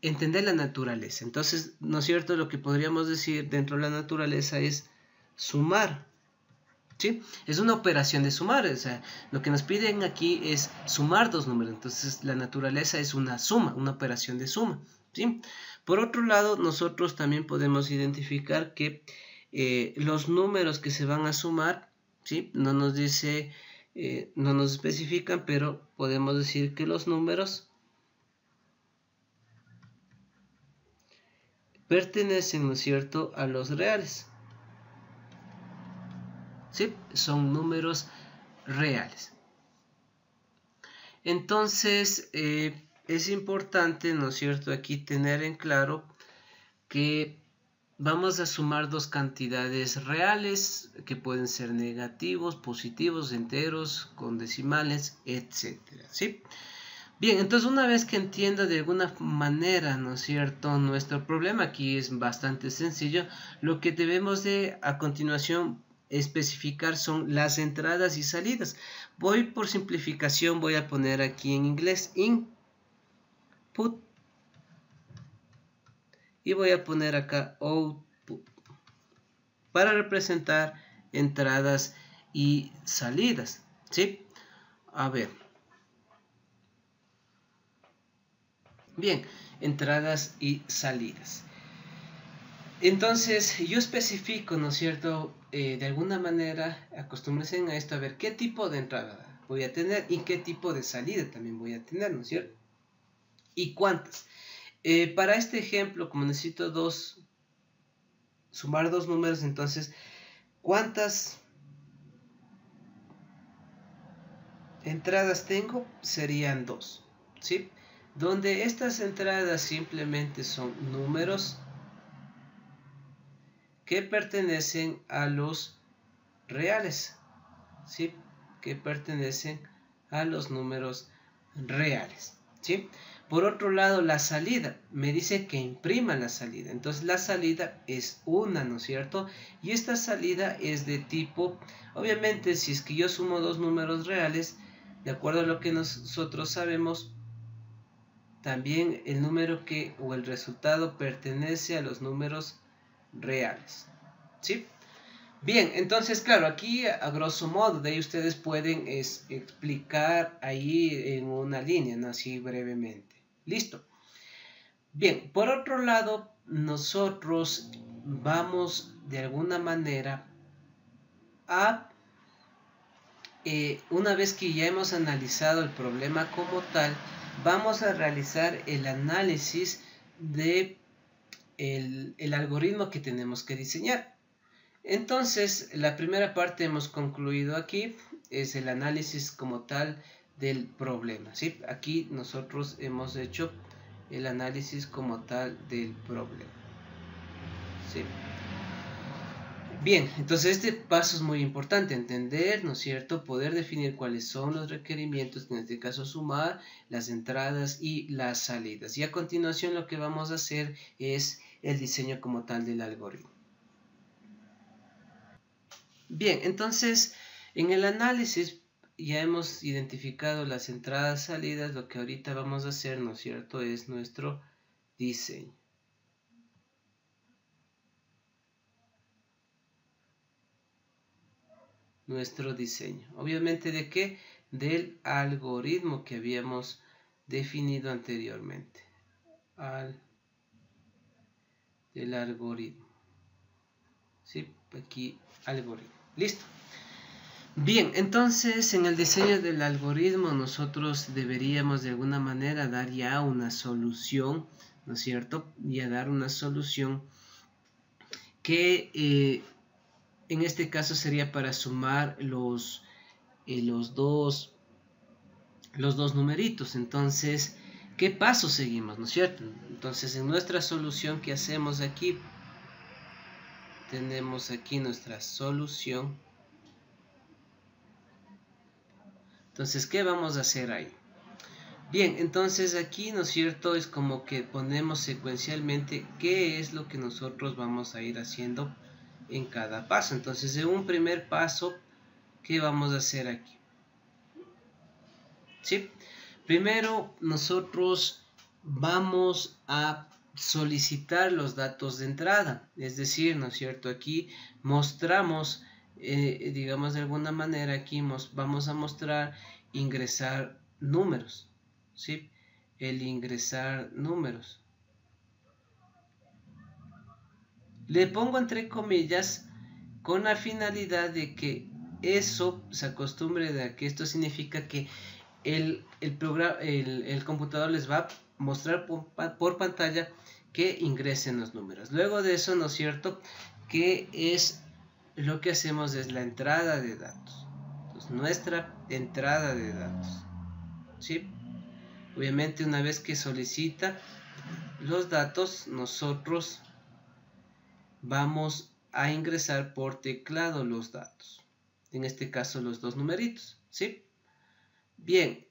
entender la naturaleza. Entonces, ¿no es cierto? Lo que podríamos decir dentro de la naturaleza es sumar. ¿Sí? Es una operación de sumar. O sea, lo que nos piden aquí es sumar dos números. Entonces, la naturaleza es una suma, una operación de suma. ¿Sí? Por otro lado, nosotros también podemos identificar que los números que se van a sumar, ¿sí? No nos dice, no nos especifican, pero podemos decir que los números pertenecen, ¿no es cierto?, a los reales. ¿Sí? Son números reales. Entonces, es importante, ¿no es cierto?, aquí tener en claro que vamos a sumar dos cantidades reales que pueden ser negativos, positivos, enteros, con decimales, etcétera, ¿sí? Bien, entonces una vez que entienda de alguna manera, ¿no es cierto?, nuestro problema aquí es bastante sencillo. Lo que debemos de a continuación especificar son las entradas y salidas. Voy por simplificación, voy a poner aquí en inglés input y voy a poner acá output para representar entradas y salidas, ¿sí? A ver. Bien, entradas y salidas. Entonces, yo especifico, ¿no es cierto? De alguna manera, acostúmbrense a esto, a ver qué tipo de entrada voy a tener y qué tipo de salida también voy a tener, ¿no es cierto? Y cuántas. Para este ejemplo, como necesito sumar dos números, entonces, ¿cuántas entradas tengo? Serían dos, ¿sí? Donde estas entradas simplemente son números que pertenecen a los reales, ¿sí? Que pertenecen a los números reales, ¿sí? Por otro lado, la salida me dice que imprima la salida, entonces la salida es una, ¿no es cierto? Y esta salida es de tipo, obviamente, si es que yo sumo dos números reales, de acuerdo a lo que nosotros sabemos, también el número que o el resultado pertenece a los números reales, ¿sí? Bien, entonces claro, aquí a grosso modo de ahí ustedes pueden explicar ahí en una línea, ¿no? Así brevemente. Listo. Bien, por otro lado, nosotros vamos de alguna manera a, una vez que ya hemos analizado el problema como tal, vamos a realizar el análisis de el algoritmo que tenemos que diseñar. Entonces, la primera parte hemos concluido aquí, es el análisis como tal del problema, ¿sí? Aquí nosotros hemos hecho el análisis como tal del problema, ¿sí? Bien, entonces este paso es muy importante, entender, ¿no es cierto? Poder definir cuáles son los requerimientos, en este caso sumar las entradas y las salidas. Y a continuación lo que vamos a hacer es el diseño como tal del algoritmo. Bien, entonces en el análisis ya hemos identificado las entradas, salidas, lo que ahorita vamos a hacer, ¿no es cierto?, es nuestro diseño. Obviamente, ¿de qué? Del algoritmo que habíamos definido anteriormente. Del algoritmo. ¿Sí? Aquí, algoritmo. Listo. Bien, entonces en el diseño del algoritmo nosotros deberíamos de alguna manera dar ya una solución, ¿no es cierto? Ya dar una solución que en este caso sería para sumar los dos numeritos. Entonces, ¿qué paso seguimos, no es cierto? Entonces, en nuestra solución que hacemos aquí, tenemos aquí nuestra solución. Entonces, ¿qué vamos a hacer ahí? Bien, entonces aquí, ¿no es cierto?, es como que ponemos secuencialmente qué es lo que nosotros vamos a ir haciendo en cada paso. Entonces, en un primer paso, ¿qué vamos a hacer aquí? ¿Sí? Primero, nosotros vamos a solicitar los datos de entrada, es decir, ¿no es cierto?, aquí mostramos, digamos de alguna manera, aquí vamos a mostrar ingresar números, ¿sí? El ingresar números. Le pongo entre comillas con la finalidad de que eso se acostumbre, de que esto significa que el computador les va a mostrar por pantalla que ingresen los números. Luego de eso, ¿no es cierto?, que es lo que hacemos es la entrada de datos. Entonces, nuestra entrada de datos, ¿sí? Obviamente, una vez que solicita los datos, nosotros vamos a ingresar por teclado los datos. En este caso los dos numeritos, ¿sí? Bien.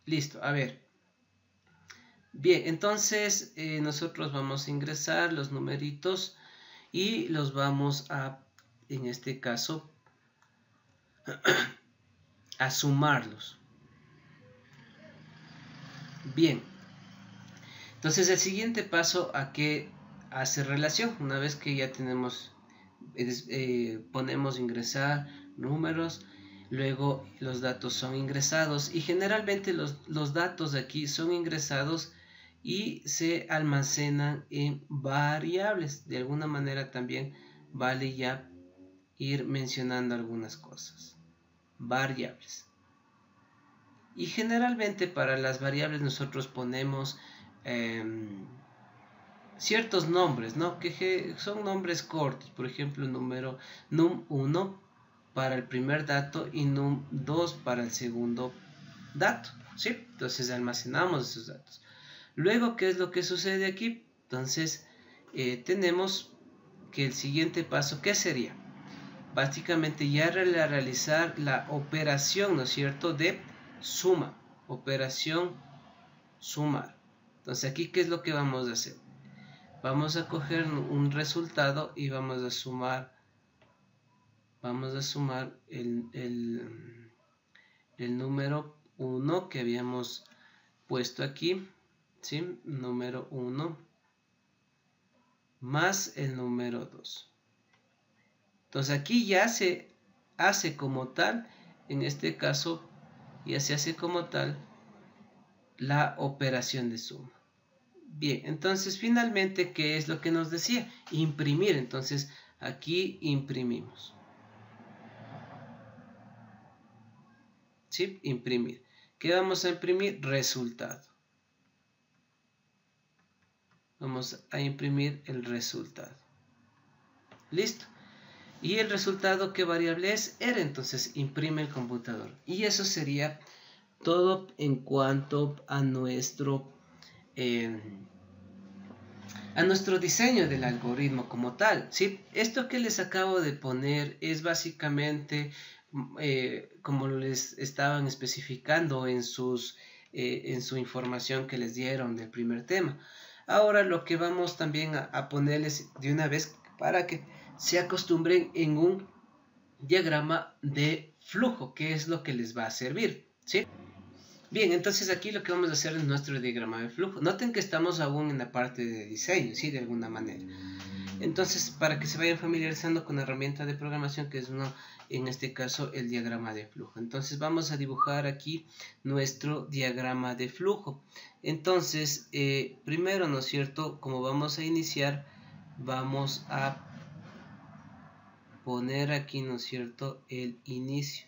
Listo, a ver. Bien, entonces nosotros vamos a ingresar los numeritos y los vamos a, en este caso, a sumarlos. Bien, entonces el siguiente paso a qué hace relación. Una vez que ya tenemos, ponemos ingresar números, luego los datos son ingresados y generalmente los datos de aquí son ingresados y se almacenan en variables. De alguna manera también vale ya ir mencionando algunas cosas. Variables. Y generalmente para las variables nosotros ponemos ciertos nombres, ¿no? Que son nombres cortos. Por ejemplo, número num1 para el primer dato y num2 para el segundo dato, ¿sí? Entonces almacenamos esos datos. Luego, ¿qué es lo que sucede aquí? Entonces, tenemos que el siguiente paso, ¿qué sería? Básicamente ya realizar la operación, ¿no es cierto?, de suma. Operación sumar. Entonces, aquí, ¿qué es lo que vamos a hacer? Vamos a coger un resultado y vamos a sumar el número 1 que habíamos puesto aquí, ¿sí? Número 1 más el número 2. Entonces aquí ya se hace como tal, en este caso ya se hace como tal la operación de suma. Bien, entonces finalmente, ¿qué es lo que nos decía? Imprimir. Entonces aquí imprimimos. ¿Sí? Imprimir. ¿Qué vamos a imprimir? Resultado. Vamos a imprimir el resultado. Listo. Y el resultado, ¿qué variable es? Era. Entonces imprime el computador. Y eso sería todo en cuanto a nuestro diseño del algoritmo como tal, ¿sí? Esto que les acabo de poner es básicamente como les estaban especificando en su información que les dieron del primer tema. Ahora lo que vamos también a ponerles de una vez para que se acostumbren en un diagrama de flujo, que es lo que les va a servir, ¿sí? Bien, entonces aquí lo que vamos a hacer es nuestro diagrama de flujo. Noten que estamos aún en la parte de diseño, ¿sí? De alguna manera. Entonces, para que se vayan familiarizando con la herramienta de programación, que es en este caso, el diagrama de flujo. Entonces, vamos a dibujar aquí nuestro diagrama de flujo. Entonces, primero, ¿no es cierto? Como vamos a iniciar, vamos a poner aquí, ¿no es cierto?, el inicio.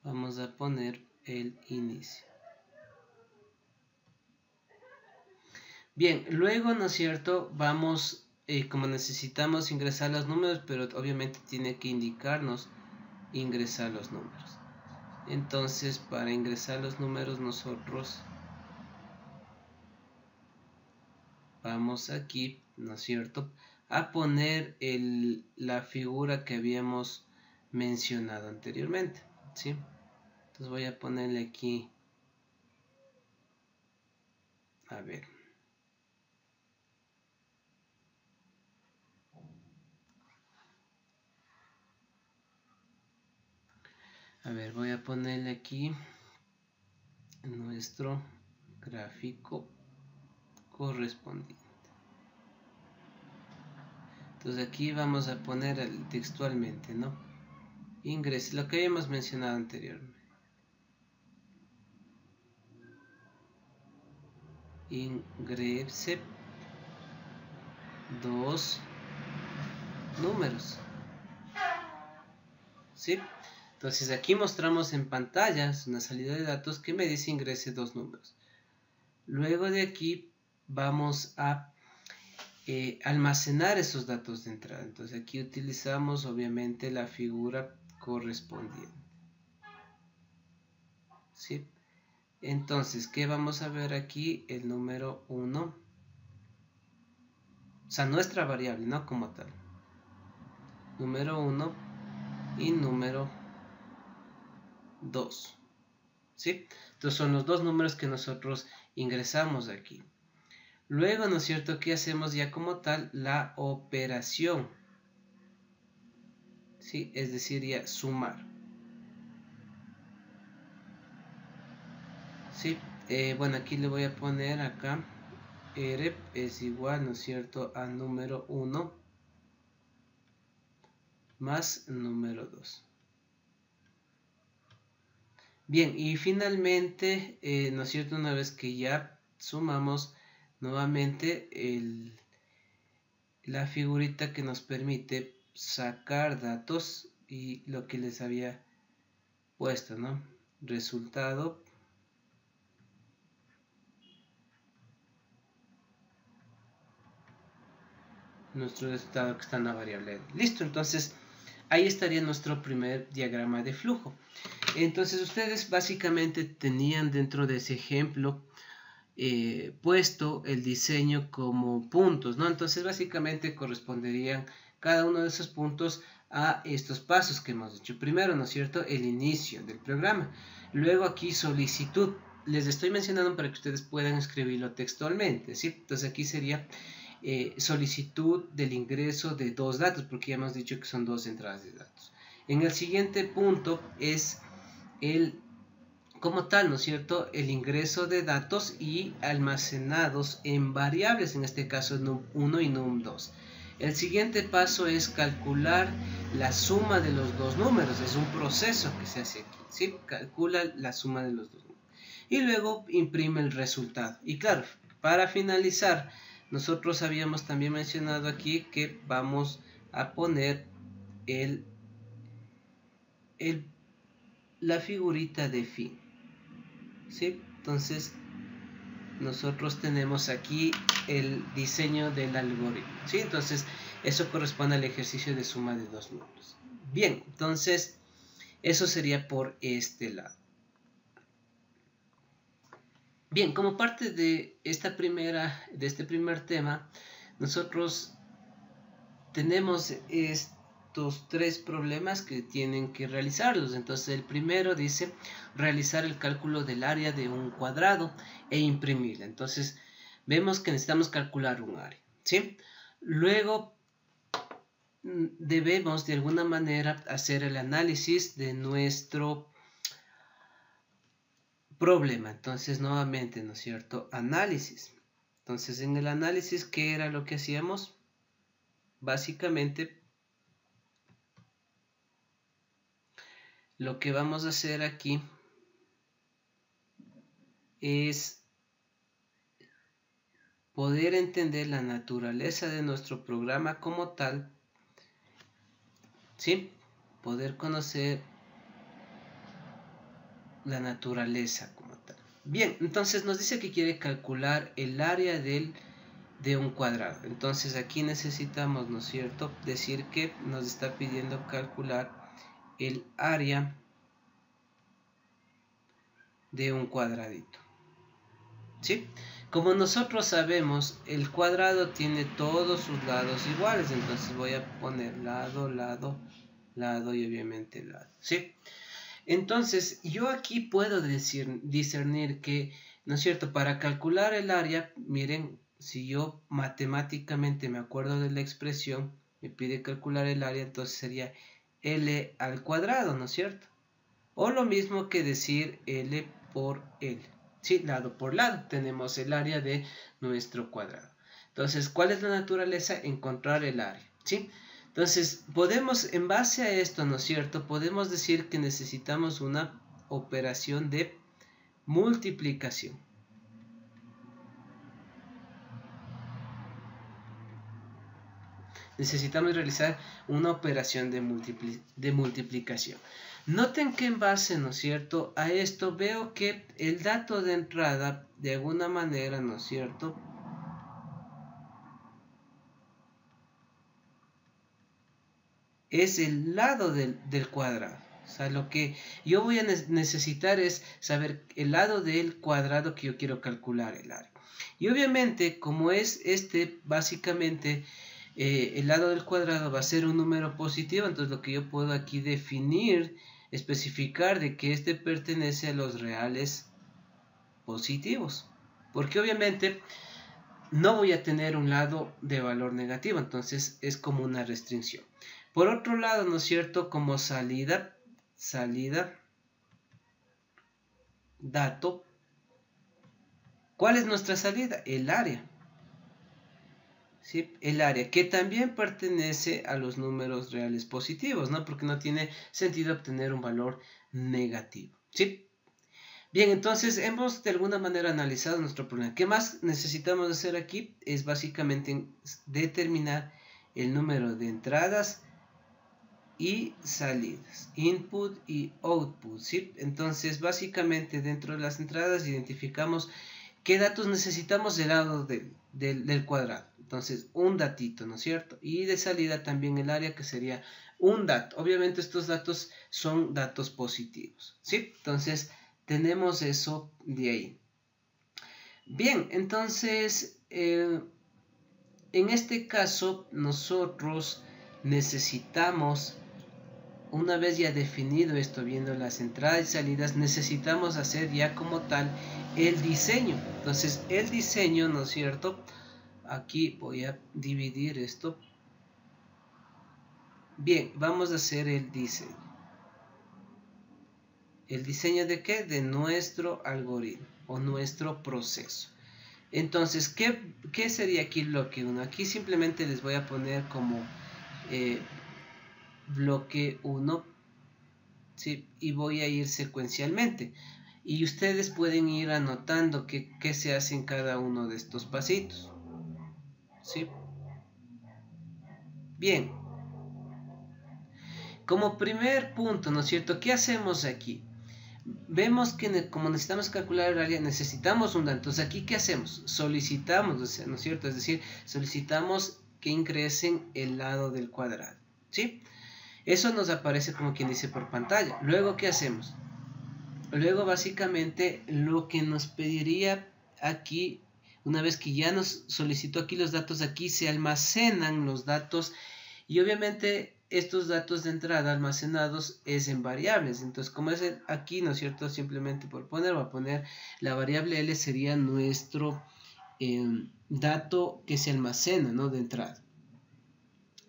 Vamos a poner el inicio. Bien, luego, ¿no es cierto?, vamos, como necesitamos ingresar los números, pero obviamente tiene que indicarnos ingresar los números. Entonces, para ingresar los números nosotros vamos aquí, ¿no es cierto?, a poner la figura que habíamos mencionado anteriormente, ¿sí? Entonces voy a ponerle aquí, a ver, voy a ponerle aquí nuestro gráfico correspondiente. Entonces aquí vamos a poner textualmente, ¿no? Ingrese, lo que habíamos mencionado anteriormente. Ingrese dos números, ¿sí? Entonces aquí mostramos en pantalla una salida de datos que me dice ingrese dos números. Luego de aquí vamos a almacenar esos datos de entrada. Entonces aquí utilizamos obviamente la figura correspondiente. ¿Sí? Entonces, ¿qué vamos a ver aquí? El número 1. O sea, nuestra variable, no como tal. Número 1 y número 2. ¿Sí? Entonces son los dos números que nosotros ingresamos aquí. Luego, ¿no es cierto?, que hacemos ya como tal la operación. ¿Sí? Es decir, ya sumar. ¿Sí? Bueno, aquí le voy a poner acá rep es igual, ¿no es cierto?, a número 1 más número 2. Bien, y finalmente, ¿no es cierto?, una vez que ya sumamos nuevamente la figurita que nos permite sacar datos y lo que les había puesto, ¿no? Resultado nuestro resultado que está en la variable n. Listo, entonces ahí estaría nuestro primer diagrama de flujo. Entonces ustedes básicamente tenían dentro de ese ejemplo puesto el diseño como puntos, ¿no? Entonces básicamente corresponderían cada uno de esos puntos a estos pasos que hemos hecho. Primero, ¿no es cierto?, el inicio del programa. Luego aquí solicitud. Les estoy mencionando para que ustedes puedan escribirlo textualmente, ¿sí? Entonces aquí sería solicitud del ingreso de dos datos, porque ya hemos dicho que son dos entradas de datos. En el siguiente punto es como tal, ¿no es cierto?, el ingreso de datos y almacenados en variables, en este caso num1 y num2. El siguiente paso es calcular la suma de los dos números, es un proceso que se hace aquí, ¿sí? Calcula la suma de los dos números. Y luego imprime el resultado. Y claro, para finalizar, nosotros habíamos también mencionado aquí que vamos a poner la figurita de fin. ¿Sí? Entonces nosotros tenemos aquí el diseño del algoritmo, ¿sí? Entonces eso corresponde al ejercicio de suma de dos números. Bien, entonces eso sería por este lado. Bien, como parte de este primer tema, nosotros tenemos estos tres problemas que tienen que realizarlos. Entonces el primero dice realizar el cálculo del área de un cuadrado e imprimirla. Entonces vemos que necesitamos calcular un área, ¿sí? Luego debemos de alguna manera hacer el análisis de nuestro problema. Entonces nuevamente, ¿no es cierto?, análisis. Entonces en el análisis, ¿qué era lo que hacíamos? Básicamente lo que vamos a hacer aquí es poder entender la naturaleza de nuestro programa como tal, ¿sí? Poder conocer la naturaleza como tal. Bien, entonces nos dice que quiere calcular el área de un cuadrado. Entonces aquí necesitamos, ¿no es cierto?, decir que nos está pidiendo calcular el área de un cuadradito, ¿sí? Como nosotros sabemos, el cuadrado tiene todos sus lados iguales, entonces voy a poner lado, lado, lado y obviamente lado, ¿sí? Entonces yo aquí puedo discernir que, ¿no es cierto?, para calcular el área, miren, si yo matemáticamente me acuerdo de la expresión, me pide calcular el área, entonces sería L al cuadrado, ¿no es cierto? O lo mismo que decir L por L. Sí, lado por lado, tenemos el área de nuestro cuadrado. Entonces, ¿cuál es la naturaleza? Encontrar el área, ¿sí? Entonces, podemos, en base a esto, ¿no es cierto?, podemos decir que necesitamos una operación de multiplicación. Necesitamos realizar una operación de multiplicación. Noten que en base, ¿no es cierto?, a esto veo que el dato de entrada, de alguna manera, ¿no es cierto?, es el lado del cuadrado. O sea, lo que yo voy a necesitar es saber el lado del cuadrado que yo quiero calcular el área. Y obviamente, como es básicamente el lado del cuadrado va a ser un número positivo, entonces lo que yo puedo aquí definir, especificar de que pertenece a los reales positivos. Porque obviamente no voy a tener un lado de valor negativo, entonces es como una restricción. Por otro lado, ¿no es cierto? Como salida, dato. ¿Cuál es nuestra salida? El área. ¿Sí? El área, que también pertenece a los números reales positivos, ¿no? Porque no tiene sentido obtener un valor negativo. ¿Sí? Bien, entonces hemos de alguna manera analizado nuestro problema. ¿Qué más necesitamos hacer aquí? Es básicamente determinar el número de entradas y salidas, input y output, ¿sí? Entonces básicamente dentro de las entradas identificamos qué datos necesitamos del lado del cuadrado. Entonces un datito, ¿no es cierto? Y de salida también el área, que sería un dato. Obviamente estos datos son datos positivos, ¿sí? Entonces tenemos eso de ahí. Bien, entonces en este caso nosotros necesitamos, una vez ya definido esto, viendo las entradas y salidas, necesitamos hacer ya como tal el diseño. Entonces el diseño, ¿no es cierto? Aquí voy a dividir esto. Bien, vamos a hacer el diseño. ¿El diseño de qué? De nuestro algoritmo o nuestro proceso. Entonces, ¿qué sería aquí bloque 1? Aquí simplemente les voy a poner como bloque 1, ¿sí? Y voy a ir secuencialmente. Y ustedes pueden ir anotando qué se hace en cada uno de estos pasitos, ¿sí? Bien. Como primer punto, ¿no es cierto? ¿Qué hacemos aquí? Vemos que como necesitamos calcular el área, necesitamos un dato. Entonces, ¿aquí qué hacemos? Solicitamos, ¿no es cierto? Es decir, solicitamos que ingresen el lado del cuadrado, ¿sí? Eso nos aparece como quien dice por pantalla. Luego, ¿qué hacemos? Luego, básicamente, lo que nos pediría aquí, una vez que ya nos solicitó aquí los datos, aquí se almacenan los datos y obviamente estos datos de entrada almacenados es en variables. Entonces, como es aquí, ¿no es cierto? Simplemente por poner, va a poner la variable L, sería nuestro dato que se almacena, ¿no? De entrada.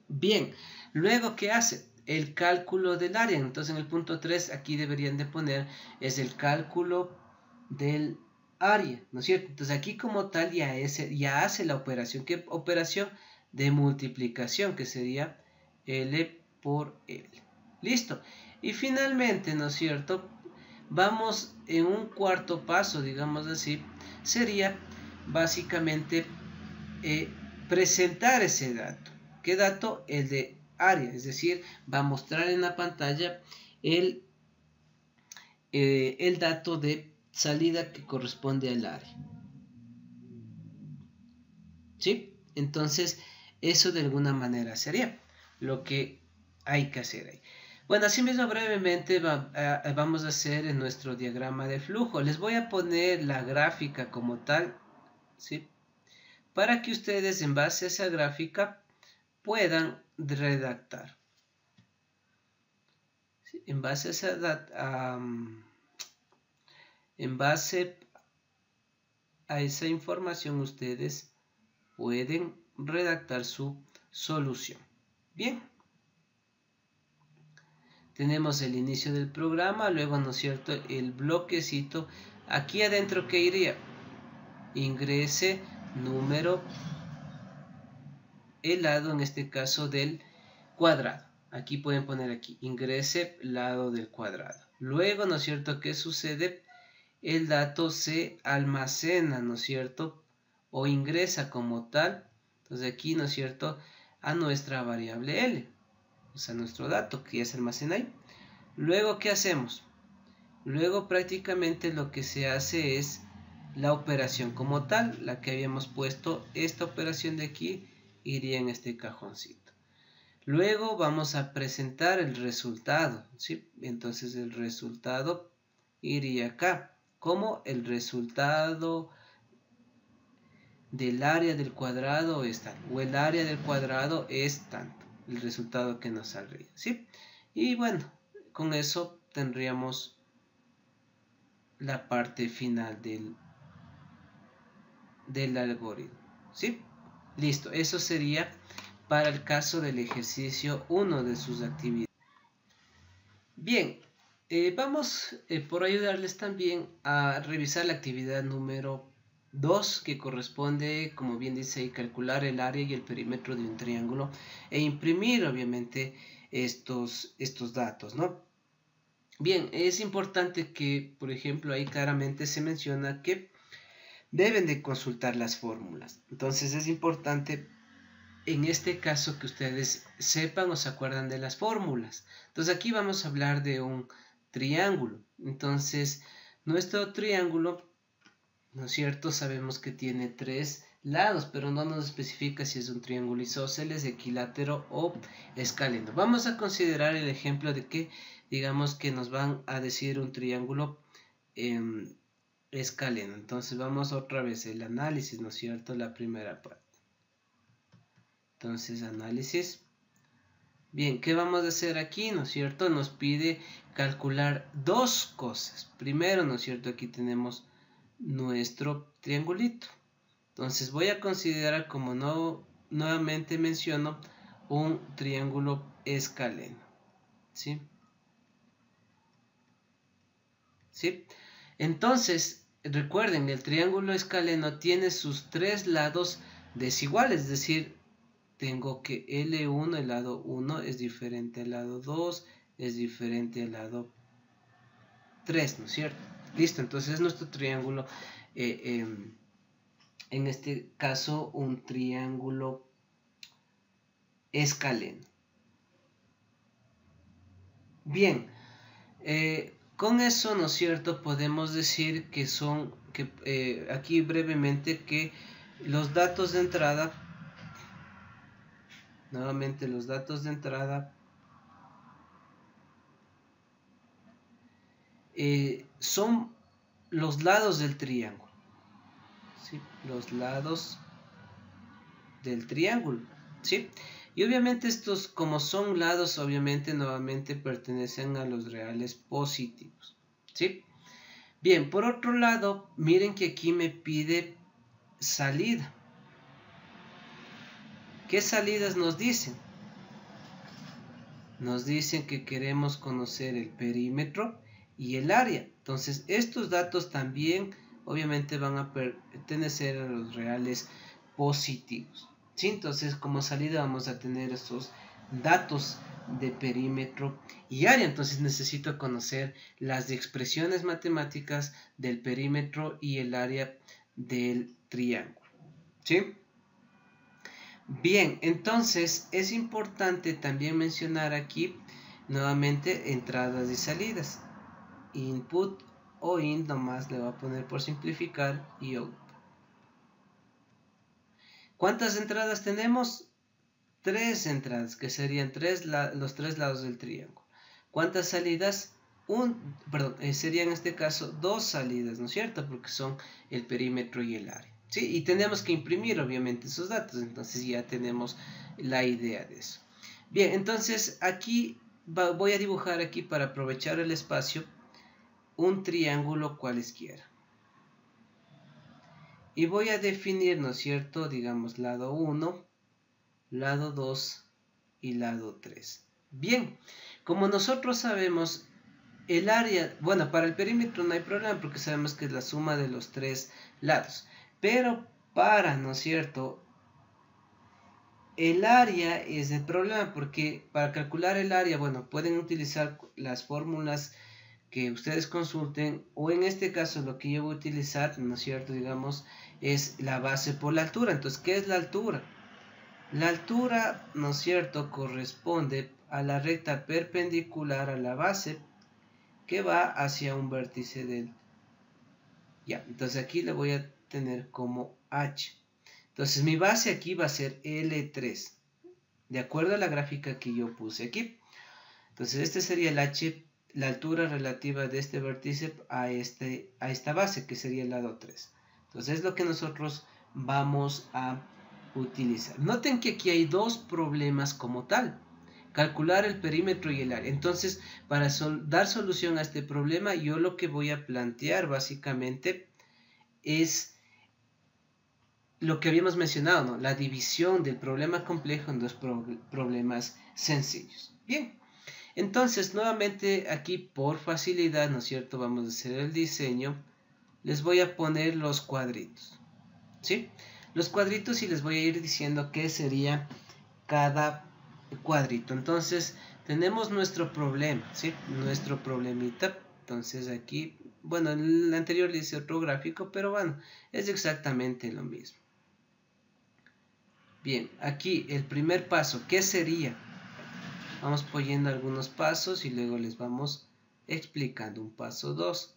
Bien, luego, ¿qué hace? El cálculo del área. Entonces, en el punto 3, aquí deberían de poner, es el cálculo del área, ¿no es cierto? Entonces, aquí como tal ya hace la operación. ¿Qué operación? De multiplicación, que sería L por L. Listo. Y finalmente, ¿no es cierto? Vamos en un cuarto paso, digamos así, sería básicamente presentar ese dato. ¿Qué dato? El de área, es decir, va a mostrar en la pantalla el dato de salida que corresponde al área. ¿Sí? Entonces, eso de alguna manera sería lo que hay que hacer ahí. Bueno, así mismo brevemente vamos a hacer en nuestro diagrama de flujo. Les voy a poner la gráfica como tal, ¿sí? Para que ustedes en base a esa gráfica puedan redactar. ¿Sí? En base a esa información ustedes pueden redactar su solución. Bien. Tenemos el inicio del programa, luego, ¿no es cierto?, el bloquecito. Aquí adentro, ¿qué iría? Ingrese número, el lado, en este caso, del cuadrado. Aquí pueden poner aquí, ingrese lado del cuadrado. Luego, ¿no es cierto?, ¿qué sucede? El dato se almacena, ¿no es cierto?, o ingresa como tal. Entonces aquí, ¿no es cierto?, a nuestra variable L. O sea, nuestro dato que ya se almacena ahí. Luego, ¿qué hacemos? Luego prácticamente lo que se hace es la operación como tal, la que habíamos puesto. Esta operación de aquí iría en este cajoncito. Luego vamos a presentar el resultado, ¿sí? Entonces el resultado iría acá, como el resultado del área del cuadrado es tanto, o el área del cuadrado es tanto, el resultado que nos saldría, ¿sí? Y bueno, con eso tendríamos la parte final del algoritmo, ¿sí? Listo, eso sería para el caso del ejercicio 1 de sus actividades. Bien, vamos por ayudarles también a revisar la actividad número 2, que corresponde, como bien dice, calcular el área y el perímetro de un triángulo e imprimir obviamente estos datos, ¿no? Bien, es importante que, por ejemplo, ahí claramente se menciona que deben de consultar las fórmulas. Entonces es importante en este caso que ustedes sepan o se acuerdan de las fórmulas. Entonces aquí vamos a hablar de un triángulo. Entonces nuestro triángulo, ¿no es cierto? Sabemos que tiene 3 lados, pero no nos especifica si es un triángulo isósceles, equilátero o escaleno. Vamos a considerar el ejemplo de que, digamos que nos van a decir un triángulo escaleno. Entonces vamos otra vez el análisis, ¿no es cierto? La primera parte. Entonces análisis. Bien, ¿qué vamos a hacer aquí? ¿No es cierto? Nos pide calcular dos cosas. Primero, ¿no es cierto? Aquí tenemos nuestro triangulito. Entonces voy a considerar, como nuevamente menciono, un triángulo escaleno. ¿Sí? ¿Sí? Entonces, recuerden, el triángulo escaleno tiene sus 3 lados desiguales, es decir, tengo que L1, el lado 1 es diferente al lado 2, es diferente al lado 3, ¿no es cierto? Listo, entonces nuestro triángulo, en este caso un triángulo escaleno. Bien, con eso, ¿no es cierto? Podemos decir que son, aquí brevemente, que los datos de entrada, nuevamente los datos de entrada, son los lados del triángulo, ¿sí? Los lados del triángulo, ¿sí? Y obviamente estos, como son lados, obviamente nuevamente pertenecen a los reales positivos, ¿sí? Bien, por otro lado, miren que aquí me pide salida. ¿Qué salidas nos dicen? Nos dicen que queremos conocer el perímetro y el área. Entonces, estos datos también obviamente van a pertenecer a los reales positivos. ¿Sí? Entonces, como salida vamos a tener estos datos de perímetro y área. Entonces, necesito conocer las expresiones matemáticas del perímetro y el área del triángulo. ¿Sí? Bien, entonces es importante también mencionar aquí nuevamente entradas y salidas. Input o in, nomás le voy a poner por simplificar, y out. ¿Cuántas entradas tenemos? 3 entradas, que serían los 3 lados del triángulo. ¿Cuántas salidas? Serían en este caso 2 salidas, ¿no es cierto? Porque son el perímetro y el área. ¿Sí? Y tenemos que imprimir obviamente esos datos, entonces ya tenemos la idea de eso. Bien, entonces aquí voy a dibujar aquí, para aprovechar el espacio, un triángulo cualesquiera. Y voy a definir, ¿no es cierto? Digamos lado 1, lado 2 y lado 3. Bien, como nosotros sabemos, el área, bueno, para el perímetro no hay problema porque sabemos que es la suma de los 3 lados. Pero para, ¿no es cierto?, el área es el problema, porque para calcular el área, bueno, pueden utilizar las fórmulas que ustedes consulten, o en este caso lo que yo voy a utilizar, ¿no es cierto?, digamos, es la base por la altura. Entonces, ¿qué es la altura? La altura, ¿no es cierto?, corresponde a la recta perpendicular a la base que va hacia un vértice del... Ya, entonces aquí le voy a tener como H. Entonces mi base aquí va a ser L3. de acuerdo a la gráfica que yo puse aquí. Entonces este sería el h, la altura relativa de este vértice a esta base, que sería el lado 3. Entonces es lo que nosotros vamos a utilizar. Noten que aquí hay dos problemas como tal: calcular el perímetro y el área. Entonces, para dar solución a este problema, yo lo que voy a plantear básicamente es lo que habíamos mencionado, ¿no? La división del problema complejo en dos problemas sencillos. Bien, entonces nuevamente aquí por facilidad, ¿no es cierto?, vamos a hacer el diseño. Les voy a poner los cuadritos, ¿sí? Los cuadritos, y les voy a ir diciendo qué sería cada cuadrito. Entonces tenemos nuestro problema, ¿sí? Nuestro problemita. Entonces aquí, bueno, en el anterior le hice otro gráfico, pero bueno, es exactamente lo mismo. Bien, aquí el primer paso, ¿qué sería? Vamos poniendo algunos pasos y luego les vamos explicando un paso 2.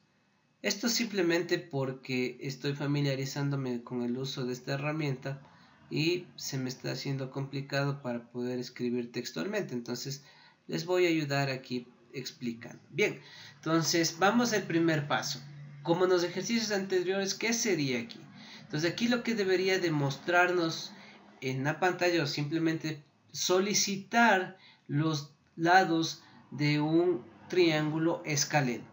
Esto simplemente porque estoy familiarizándome con el uso de esta herramienta y se me está haciendo complicado para poder escribir textualmente. Entonces les voy a ayudar aquí explicando. Bien, entonces vamos al primer paso. Como en los ejercicios anteriores, ¿qué sería aquí? Entonces aquí lo que debería demostrarnos en la pantalla, o simplemente solicitar los lados de un triángulo escaleno,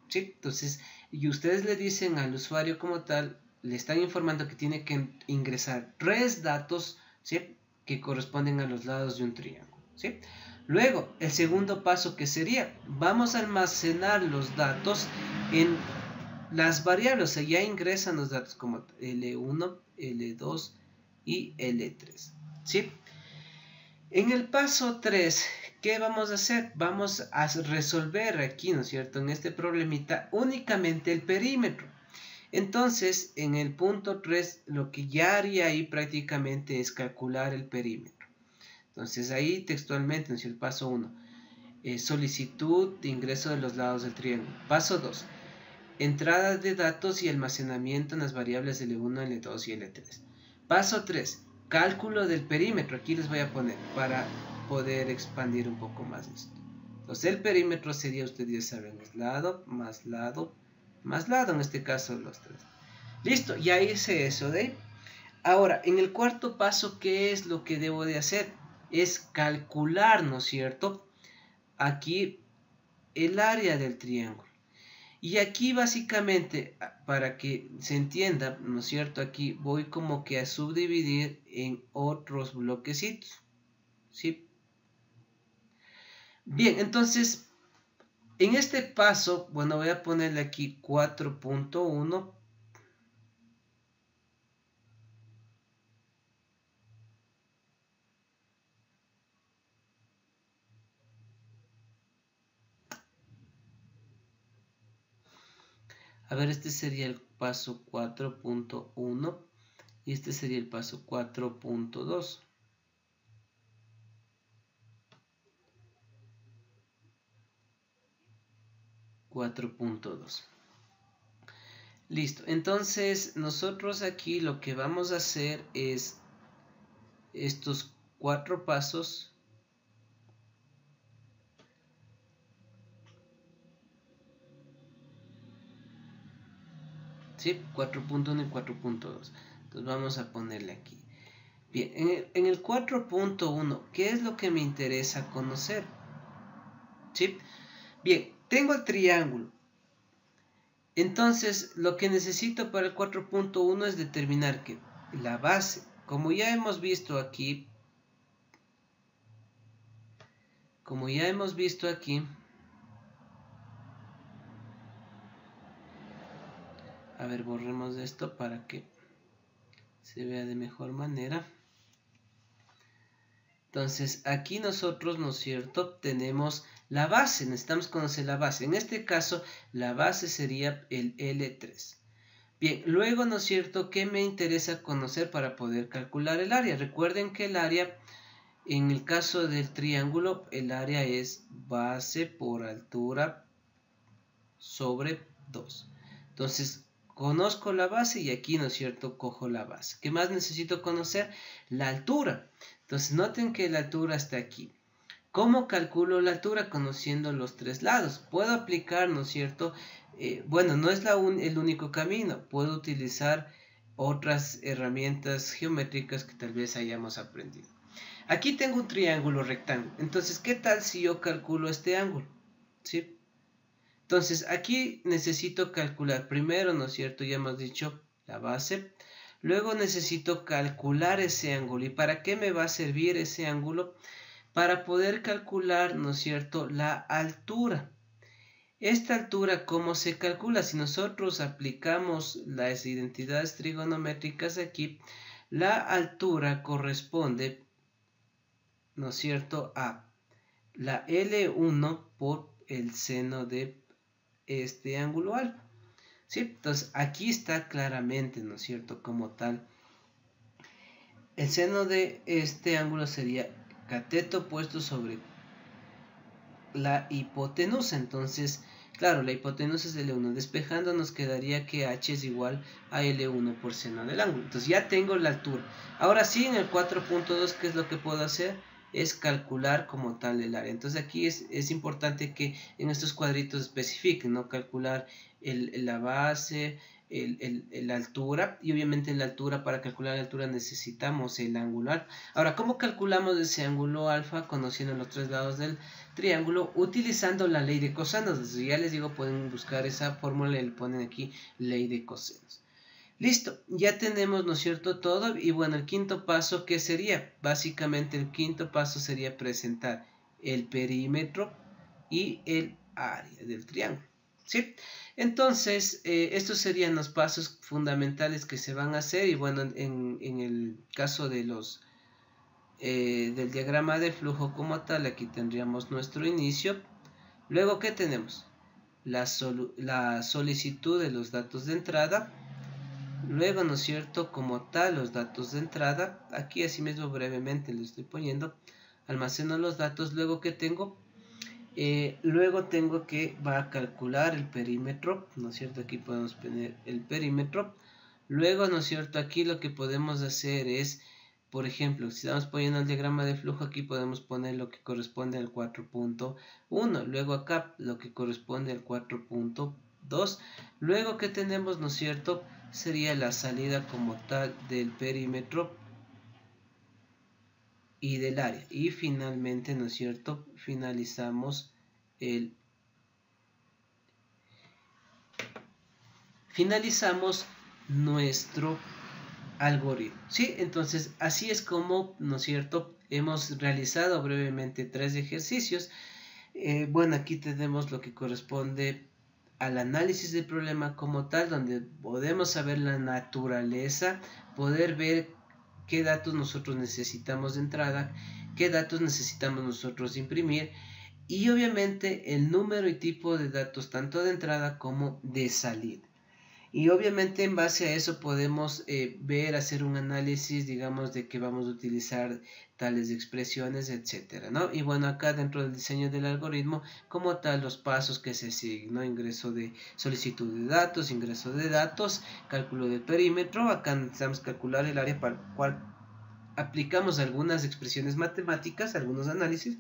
¿sí? Entonces, y ustedes le dicen al usuario como tal, le están informando que tiene que ingresar 3 datos, ¿sí?, que corresponden a los lados de un triángulo, ¿sí? Luego, el segundo paso, que sería, vamos a almacenar los datos en las variables. O sea, ya ingresan los datos como L1, L2 y L3, ¿sí? En el paso 3, ¿qué vamos a hacer? Vamos a resolver aquí, ¿no es cierto?, en este problemita únicamente el perímetro. Entonces, en el punto 3, lo que ya haría ahí prácticamente es calcular el perímetro. Entonces, ahí textualmente, ¿no es cierto?, paso 1, solicitud de ingreso de los lados del triángulo. Paso 2, entrada de datos y almacenamiento en las variables L1, L2 y L3. Paso 3, cálculo del perímetro. Aquí les voy a poner para poder expandir un poco más esto. Entonces el perímetro sería, ustedes ya saben, es lado, más lado, más lado, en este caso los 3. Listo, ya hice eso de ahí. Ahora, en el cuarto paso, ¿qué es lo que debo de hacer? Es calcular, ¿no es cierto?, aquí el área del triángulo. Y aquí básicamente, para que se entienda, ¿no es cierto?, aquí voy como que a subdividir en otros bloquecitos, ¿sí? Bien, entonces, en este paso, bueno, voy a ponerle aquí 4.1. A ver, este sería el paso 4.1 y este sería el paso 4.2. Listo, entonces nosotros aquí lo que vamos a hacer es estos 4 pasos. ¿Sí? 4.1 y 4.2. Entonces vamos a ponerle aquí. Bien, en el 4.1, ¿qué es lo que me interesa conocer? ¿Sí? Bien, tengo el triángulo. Entonces, lo que necesito para el 4.1 es determinar que la base, como ya hemos visto aquí, a ver, borremos esto para que se vea de mejor manera. Entonces, aquí nosotros, ¿no es cierto?, tenemos la base, necesitamos conocer la base. En este caso, la base sería el L3. Bien, luego, ¿no es cierto?, ¿qué me interesa conocer para poder calcular el área? Recuerden que el área, en el caso del triángulo, el área es base por altura sobre 2. Entonces, conozco la base y aquí, ¿no es cierto?, cojo la base. ¿Qué más necesito conocer? La altura. Entonces noten que la altura está aquí. ¿Cómo calculo la altura? Conociendo los tres lados. Puedo aplicar, ¿no es cierto? Bueno, no es el único camino. Puedo utilizar otras herramientas geométricas que tal vez hayamos aprendido. Aquí tengo un triángulo rectángulo. Entonces, ¿qué tal si yo calculo este ángulo? ¿Sí? Entonces, aquí necesito calcular primero, ¿no es cierto? Ya hemos dicho la base. Luego necesito calcular ese ángulo. ¿Y para qué me va a servir ese ángulo? Para poder calcular, ¿no es cierto?, la altura. Esta altura, ¿cómo se calcula? Si nosotros aplicamos las identidades trigonométricas aquí, la altura corresponde, ¿no es cierto?, a la L1 por el seno de este ángulo alfa. ¿Sí? Entonces, aquí está claramente, ¿no es cierto?, como tal. El seno de este ángulo sería cateto puesto sobre la hipotenusa. Entonces, claro, la hipotenusa es L1. Despejando nos quedaría que H es igual a L1 por seno del ángulo. Entonces ya tengo la altura. Ahora sí, en el 4.2, ¿qué es lo que puedo hacer? Es calcular como tal el área. Entonces aquí es importante que en estos cuadritos especifiquen, ¿no? Calcular la base, la altura, y obviamente la altura, para calcular la altura necesitamos el angular. Ahora, ¿cómo calculamos ese ángulo alfa? Conociendo los tres lados del triángulo, utilizando la ley de cosenos. Desde ya les digo, pueden buscar esa fórmula y le ponen aquí ley de cosenos. Listo, ya tenemos, ¿no es cierto?, todo. Y bueno, el quinto paso, ¿qué sería? Básicamente el quinto paso sería presentar el perímetro y el área del triángulo, ¿sí? Entonces, estos serían los pasos fundamentales que se van a hacer. Y bueno, en el caso de del diagrama de flujo como tal, aquí tendríamos nuestro inicio. Luego, ¿qué tenemos? La solicitud de los datos de entrada. Luego, ¿no es cierto?, como tal, los datos de entrada. Aquí asimismo brevemente lo estoy poniendo. Almaceno los datos. Luego, ¿qué tengo? Luego tengo que va a calcular el perímetro, ¿no es cierto? Aquí podemos poner el perímetro. Luego, ¿no es cierto?, aquí lo que podemos hacer es, por ejemplo, si estamos poniendo el diagrama de flujo, aquí podemos poner lo que corresponde al 4.1. Luego acá lo que corresponde al 4.2. Luego, ¿qué tenemos, no es cierto? Sería la salida como tal del perímetro y del área. Y finalmente, ¿no es cierto?, finalizamos nuestro algoritmo, ¿sí? Entonces, así es como, ¿no es cierto?, hemos realizado brevemente 3 ejercicios. Bueno, aquí tenemos lo que corresponde al análisis del problema como tal, donde podemos saber la naturaleza, poder ver qué datos nosotros necesitamos de entrada, qué datos necesitamos nosotros imprimir, y obviamente el número y tipo de datos tanto de entrada como de salida. Y obviamente en base a eso podemos hacer un análisis, digamos, de que vamos a utilizar tales expresiones, etcétera, ¿no? Y bueno, acá dentro del diseño del algoritmo, como tal, los pasos que se siguen, ¿no? Ingreso de solicitud de datos, ingreso de datos, cálculo del perímetro. Acá necesitamos calcular el área para el cual aplicamos algunas expresiones matemáticas, algunos análisis,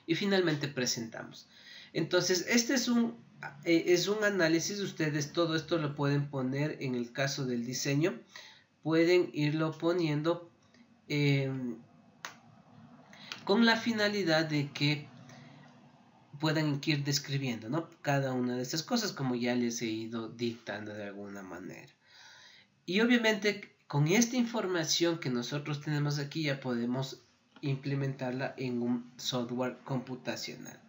y finalmente presentamos. Entonces, este es un análisis. Ustedes todo esto lo pueden poner en el caso del diseño, pueden irlo poniendo con la finalidad de que puedan ir describiendo, ¿no?, cada una de estas cosas, como ya les he ido dictando de alguna manera. Y obviamente con esta información que nosotros tenemos aquí ya podemos implementarla en un software computacional.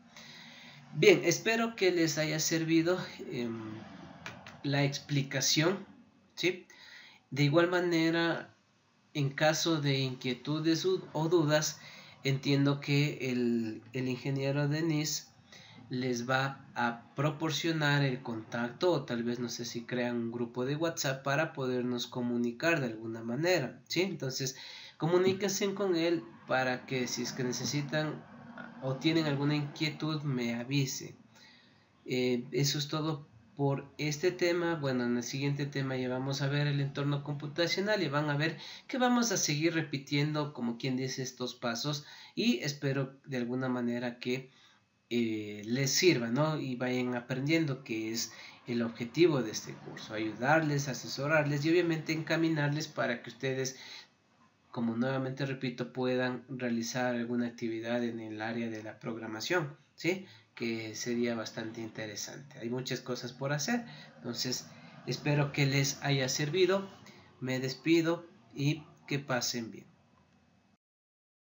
Bien, espero que les haya servido la explicación, ¿sí? De igual manera, en caso de inquietudes o dudas, entiendo que el ingeniero Denis les va a proporcionar el contacto, o tal vez no sé si crean un grupo de WhatsApp para podernos comunicar de alguna manera, ¿sí? Entonces, comuníquense con él para que si es que necesitan o tienen alguna inquietud me avise. Eso es todo por este tema. Bueno, en el siguiente tema ya vamos a ver el entorno computacional y van a ver que vamos a seguir repitiendo, como quien dice, estos pasos, y espero de alguna manera que les sirva, ¿no? Y vayan aprendiendo, que es el objetivo de este curso: ayudarles, asesorarles y obviamente encaminarles para que ustedes, como nuevamente repito, puedan realizar alguna actividad en el área de la programación, ¿sí? Que sería bastante interesante. Hay muchas cosas por hacer, entonces espero que les haya servido. Me despido y que pasen bien.